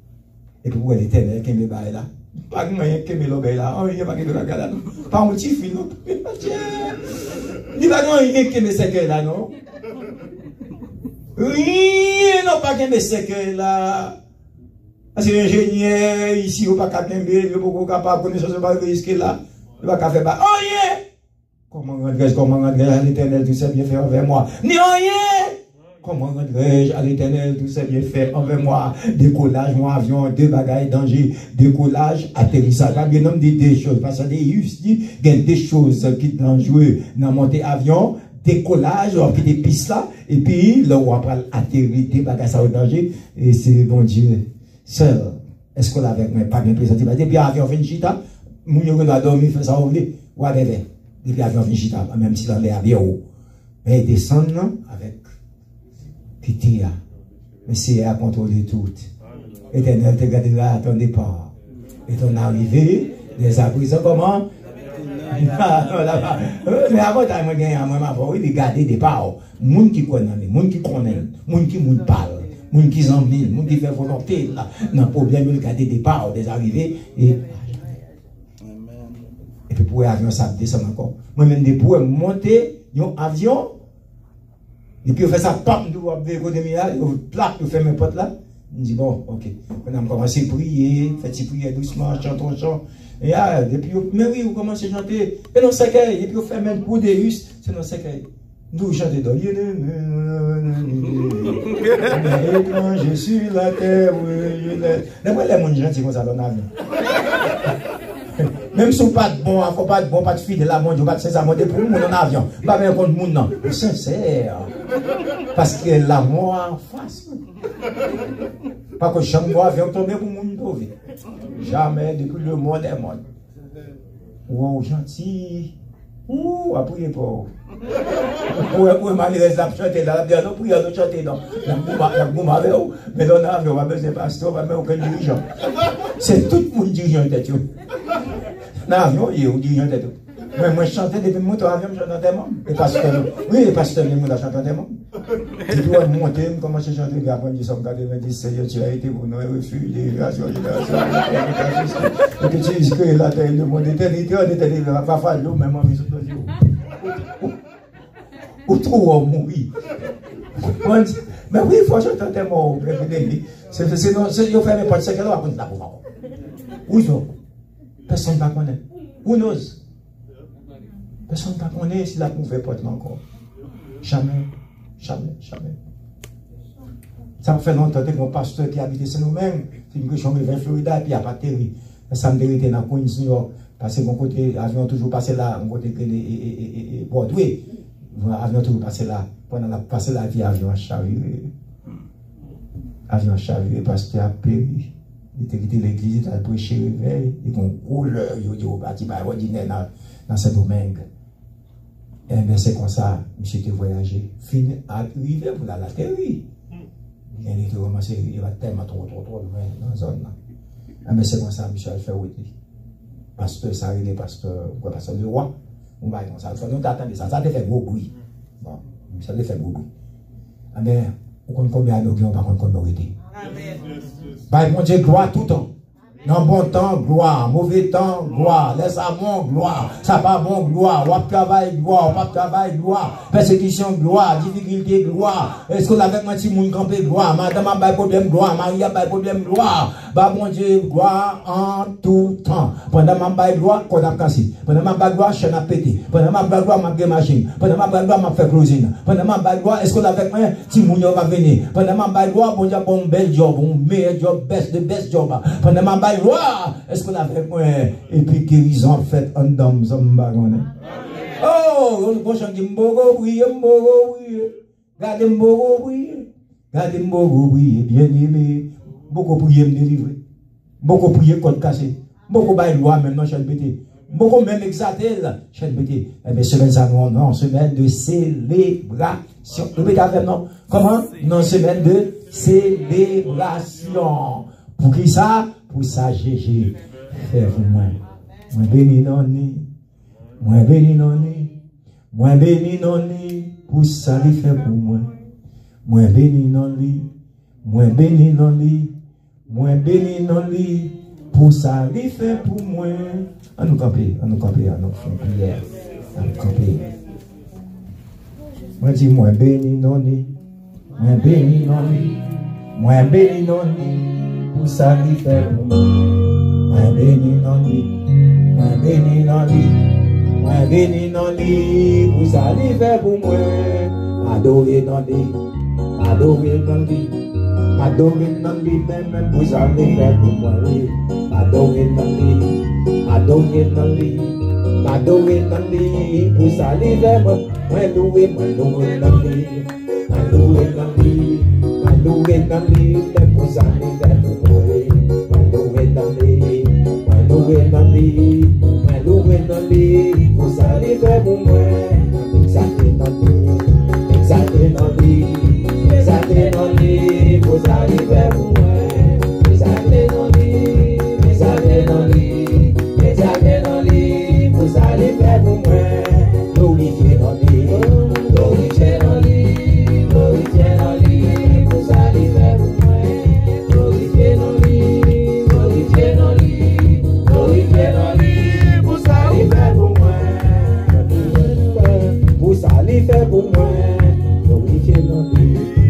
Et puis, où est l'éternel qui me bat là? Pas de moyen qui me bat là. Oh, il n'y a pas de la là. Pas un petit fil, non? Il n'y a pas de moyen qui me séquelle là, non? Oui, non, pas qui me séquelle là. Parce que l'ingénieur ici, il n'y a pas qu'à il n'y a pas de connaissance, il n'y a pas de risque là. Il n'y a pas qu'à faire. Oh, yeah! Comment rendrais-je à l'éternel tout ça bien fait envers moi? Ni rien! Comment rendrais-je à l'éternel tout ça bien fait envers moi? Décollage, mon avion, 2 bagailles, danger. Décollage, atterrissage. Bien nombre des choses. Parce que il y a des choses qui sont dangereuses dans monter avion, décollage, on fait des pistes là, et puis là où on va atterrir, des bagailles, ça au danger. Et c'est bon Dieu. Seul, est-ce qu'on avec moi? Pas bien présenté. Depuis l'avion fait une chita, mon yon a dormi, fait ça, ou whatever. Depuis l'avion fait une chita, même si l'on est à bien haut. Mais descendre avec pitié. Mais c'est à contrôler tout. Éternel te gardera à ton départ. Et ton arrivée, les abris, comment? Mais avant, tu as gagné à moi, il garder des départ. Moun qui connaît, moun qui connaît, moun qui moun parle, moun qui s'emmène, moun qui fait volonté, non problème, il garder des départ, des arrivées. Et puis pour l'avion, ça descend encore. Moi-même, pour monter un avion, et puis on fait ça, pam, on va faire des milliards, on plaque, on fait mes potes là. On dit bon, ok. On a commencé à prier, fait prier doucement, chantons, chant. Et ah, depuis, mais oui, on commence à chanter. Et non, c'est et puis on fait même pour des Russes, c'est non, c'est nous chantons dans je suis la terre, d'après les gens gentils comme ça dans l'avion. Même si on pas de bon, faut pas de bon, pas de fidèle, la monde, pas de ça, monter pour nous en avion. Pas bien contre monde, non. Sincère. Parce que la mort en face. Pas que jamais moi avion tomber pour monde trouver. Jamais depuis le monde est monde. Wow, gentil. Ouh, à prier pour. Pour malgré ça, chanter là, bien, non, prier, non, chanter, non. La boum avec vous. Mais dans l'avion, on va besoin de pasteur, on va même aucun dirigeant. C'est tout le monde dirigeant de tout. Dans l'avion, il y a un dirigeant de tout. Mais moi, je chantais depuis mon avion, je chantais des membres. Et pasteur, oui, le pasteur, il m'a chanté des membres. Et puis, on monte, on commence à chanter, après, ils sont 90, Seigneur, tu as été pour nous, refuge, génération, génération. Et que tu dis que la terre, le monde éternité, on était libre, on va pas faire l'eau, même en mise au dos. Ou trop, on mourit. Mais oui, il faut chanter des mots, sinon, si on fait mes potes, c'est qu'elle va raconter la pauvre. Où sont? Personne ne va connaître. Où n'ose? Personne ne va connaître si la pauvre porte encore. Jamais, jamais, jamais. Ça me fait longtemps que mon pasteur qui habite chez nous-mêmes, c'est une question de Florida, et puis il n'y a pas de terre. Ça me vérité dans Queens, New York, parce que mon côté, avion toujours passé là, mon côté Broadway, avion toujours passé là. Pendant la passé la vie, avion chaviré. Avion chaviré, pasteur a péri. Il était quitté l'église, il a prêché réveil, il a une couleur, il a dit au bâtiment ordinaire dans ce domaine. Et bien c'est comme ça, monsieur qui voyagé, fini, arrivé pour la théorie. Il a commencé, il va tellement trop dans la zone là. Et bien c'est comme ça, monsieur a fait oui. Pasteur, ça arrive, pasteur le roi. On va comme ça, nous t'attendons ça, ça te fait gros bruit. Bon, ça te fait gros bruit. Et bien, on compte combien de gens, par contre, qu'on aurait été. Amen. Mon Dieu, gloire tout le temps. Dans bon temps, gloire. Mauvais temps, gloire. Laisse à bon, gloire. Ça pas bon, gloire. Wap travail, gloire. Wap travail, gloire. Persécution, gloire. Difficulté, gloire. Est-ce que avec moi, si moun campé, gloire. Madame a pas problème, gloire. Marie a pas problème, gloire. Bah, mon Dieu, gloire en tout temps. Pendant ma baille gloire, qu'on a cassé. Pendant ma baille gloire, chaîne a pété. Pendant ma baille gloire, ma machine. Pendant ma baille gloire, ma fait closine. Pendant ma baille gloire, est-ce qu'on avec moi, Timounio va venir. Pendant ma baille gloire, bon Dieu, bon bel job, bon meilleur job, best job. Pendant ma baille gloire, est-ce qu'on avec moi, et puis guérison faite en dame, zambagone. Oh, on chante mbogo oui. Gardez mbogo oui, bien aimé. Beaucoup prier me délivrer. Beaucoup prier contre cassé. Beaucoup bail loi même non chaîne pété. Beaucoup même exalté chaîne pété. Eh bien semaine ça non, semaine de célébration. Répétez avec non. Comment? Non, semaine de célébration. Pour qui ça? Pour ça Jésus. Fais-vous moi. Moi béni non ni. Moi béni non ni. Moi béni non ni. Pour ça il fait pour moi. Moi béni non li. Moi béni non li. Moi béni non li. Pour ça il fait pour moi. On nous camper, on nous prière. On nous camper. Moi dis moi béni non li. Moi béni non li. Moi béni non li. Pour ça il fait pour moi. Moi béni non li. Moi béni non li. Moi béni non li. Pour ça il fait pour moi. Adorer non li. Adorer non li. Adorer non li. Même pour ça il fait pour moi. Adorer non li. Adorer non li. Adorer non li. Pour ça il fait pour moi. Moi louer non li. Adorer non li. Adorer non li. Même pour ça il fait pour moi. Adorer non li. Adorer non li. Adorer non li. Pour ça il fait pour moi. Exalté non li. Exalté non li. Exalté non li. Pour ça il fait pour moi. Exalté non li. Exalté non li. Exalté non li. Pour ça il fait pour moi. Glorifié non li. Glorifié non li. Glorifié non li. Pour ça il fait pour moi. Glorifié non li. Glorifié non li. Glorifié non li. Pour ça il fait pour moi. Pour ça il fait pour moi. Glorifié non li.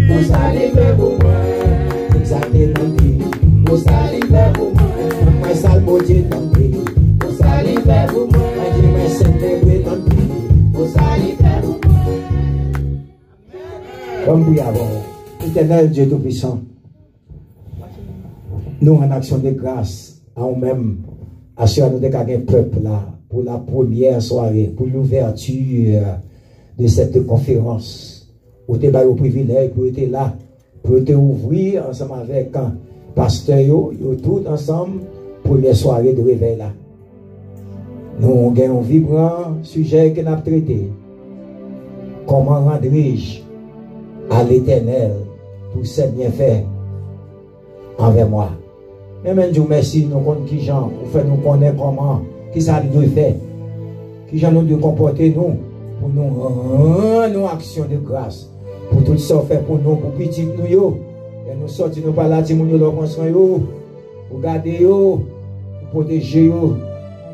Pour ça il fait pour moi. Exalté non li. Pour ça il fait pour moi. Moi salmodier non li. Pour ça il fait pour moi. Moi célébrer non li. Pour ça il fait pour moi. Comme vous avant, éternel Dieu Tout-Puissant, nous en action de grâce à nous-mêmes, assurons-nous de gagner un peuple là pour la première soirée, pour l'ouverture de cette conférence. Où tu as au privilège pour être là, pour te ouvrir ensemble avec un pasteur, tout ensemble, première soirée de réveil là. Nous avons un vibrant sujet que nous avons traité. Comment rendre-je à l'Éternel tous ses bienfaits envers moi? Mais même Dieu merci, nous connaissons qui gens, vous faites nous connaître comment, qui ça nous fait, qui gens nous devons comporter nous, pour nous rendre nos actions de grâce, pour tout ça fait pour nous, pour petit nous yo, et nous sortir nous par là, nous leur construire yo, pour garder yo, pour protéger yo,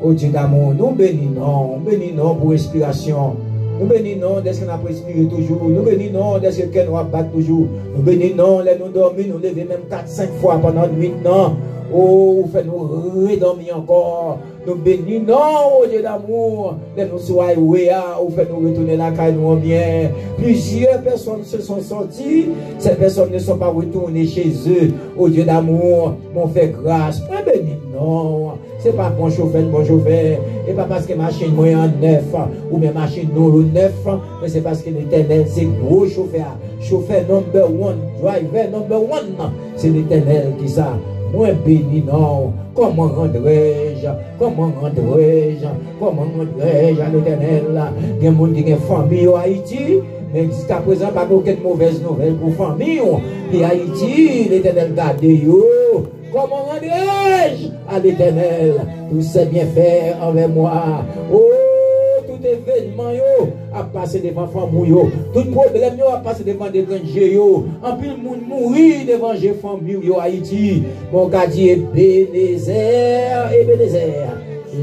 au Dieu d'amour, nous bénissons pour respiration. Nous bénissons dès qu'on a respiré toujours. Nous bénissons dès qu'on a battu toujours. Nous bénissons, nous dormons, nous levons même 4-5 fois pendant la nuit. Oh, vous faites nous redormir encore. Nous bénissons, oh Dieu d'amour. Nous soyons vous faites nous retourner la caille nous bien. Plusieurs personnes se sont sorties. Ces personnes ne sont pas retournées chez eux. Oh Dieu d'amour, m'ont fait grâce. Moi bénissons. C'est pas bon chauffeur, et pas parce que machine moi en neuf, ou bien machine nous neuf, mais c'est parce que l'Éternel c'est gros chauffeur. Chauffeur number one, driver number one, c'est l'Éternel qui ça. Moi béni non, comment rendrai-je à l'Éternel là? Il y a des gens qui ont famille en Haïti, mais jusqu'à présent pas aucune mauvaise nouvelle pour famille. Et Haïti, l'Éternel garde yo. Comment rendrai-je à l'Éternel tous ses bienfaits envers moi? Oh, tout événement yo a passé devant famille yo, tout problème yo a passé devant des grands yo, en pile moun mourir devant les famille yo Haïti. Mon quartier Ebenezer.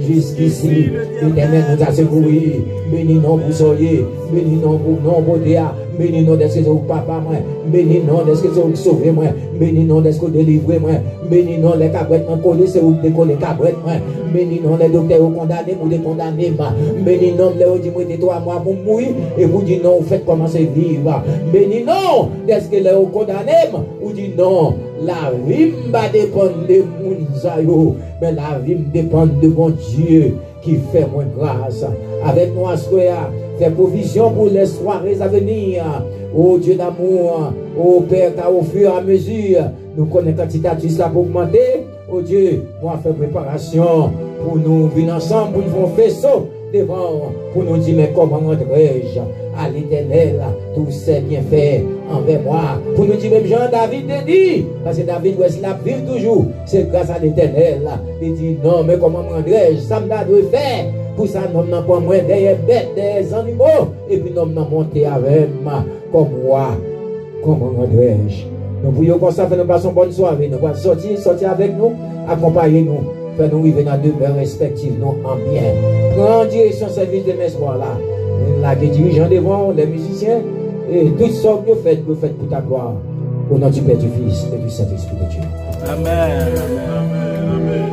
Jusqu'ici, l'Éternel nous a secourus. Béni non pour soyez, béni non pour non beauté, béni non d'est-ce que vous papa moi, béni non d'est-ce que vous sauvé moi, béni non d'est-ce que vous délivré moi, béni non les cabrettes m'ont collé, c'est vous décoller cabrettes moi, béni non les docteurs vous condamnés, vous décondamnez moi, béni non les dit moi toi moi pour mourir et vous dit non, vous faites commencer vivre, béni non d'est-ce que les vous condamnez, vous dit non, la vie va dépendre de moun, mais la vie dépend de mon Dieu qui fait moins grâce. Avec nous à soir, fait provision pour les soirées à venir. Oh Dieu d'amour, oh Père, car au fur et à mesure, nous connaissons quantitatif cela pour augmenter. Oh Dieu, moi fait préparation pour nous venir ensemble, pour nous faire un faisceau devant, pour nous dire mais comment rendrai-je à l'Éternel tous ces bienfaits envers moi. Pour nous dire même Jean-David te dit, parce que David doit la vivre toujours, c'est grâce à l'Éternel. Il dit non, mais comment me rendrai-je? Ça me doit faire. Pour ça, nous n'avons pas moins des bêtes, des animaux, et puis nous n'avons monté avec moi comme roi. Comment rendrai-je? Nous voulons comme ça, faire nous passer une bonne soirée. Nous allons sortir avec nous, accompagner-nous, faire nous arriver dans deux demeures respectives, nous en bien. Prends direction service de mes soirs là. Là, les dirigeants devant, les musiciens, et toutes sortes de fêtes, pour ta gloire. Au nom du Père, du Fils et du Saint-Esprit de Dieu. Amen. Amen.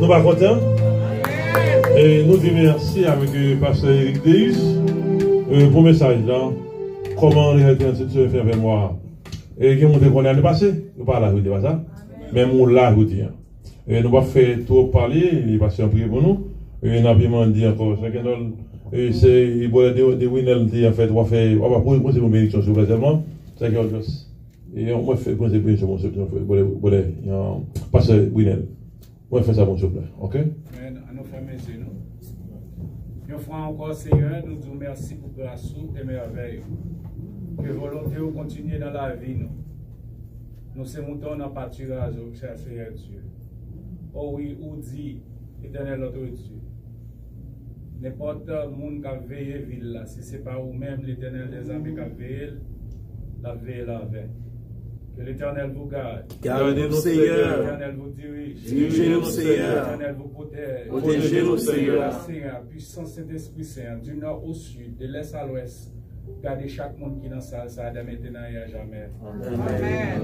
Nous sommes contents. Et nous disons merci avec le pasteur Eric Deis pour le message là. Comment les institutions faire avec moi. Et qui m'ont dit qu'on est passé. Nous ne parlons pas ça. Mais nous là, vous dire. Et nous allons faire tout parler. Il va se prier pour nous. Et nous avons dit encore. Et c'est il va des Winel dit en fait on va faire on va poser une bénédiction sur le seulement c'est quelque chose et on va faire poser une bénédiction sur mon pasteur Winel on va faire ça bon s'il vous plaît. OK. Nous fermons nous ferons encore Seigneur nous disons merci pour grâce et merveille que volonté vous continuer dans la vie nous c'est montons dans pâturage cher Seigneur Dieu. Oh oui ou dit Éternel notre Dieu. N'importe monde qui a veillé ville là, si ce n'est pas vous-même l'Éternel des armées qui a veillé, la veille là avec. Que l'Éternel vous garde. Gardez-nous Seigneur. L'Éternel vous dirige. Dirigez-nous Seigneur. L'Éternel vous protège. Protégez-nous Seigneur. Seigneur, puissant Saint-Esprit Saint, du nord au sud, de l'est à l'ouest. Gardez chaque monde qui est dans ça, ça de maintenant et à jamais. Amen.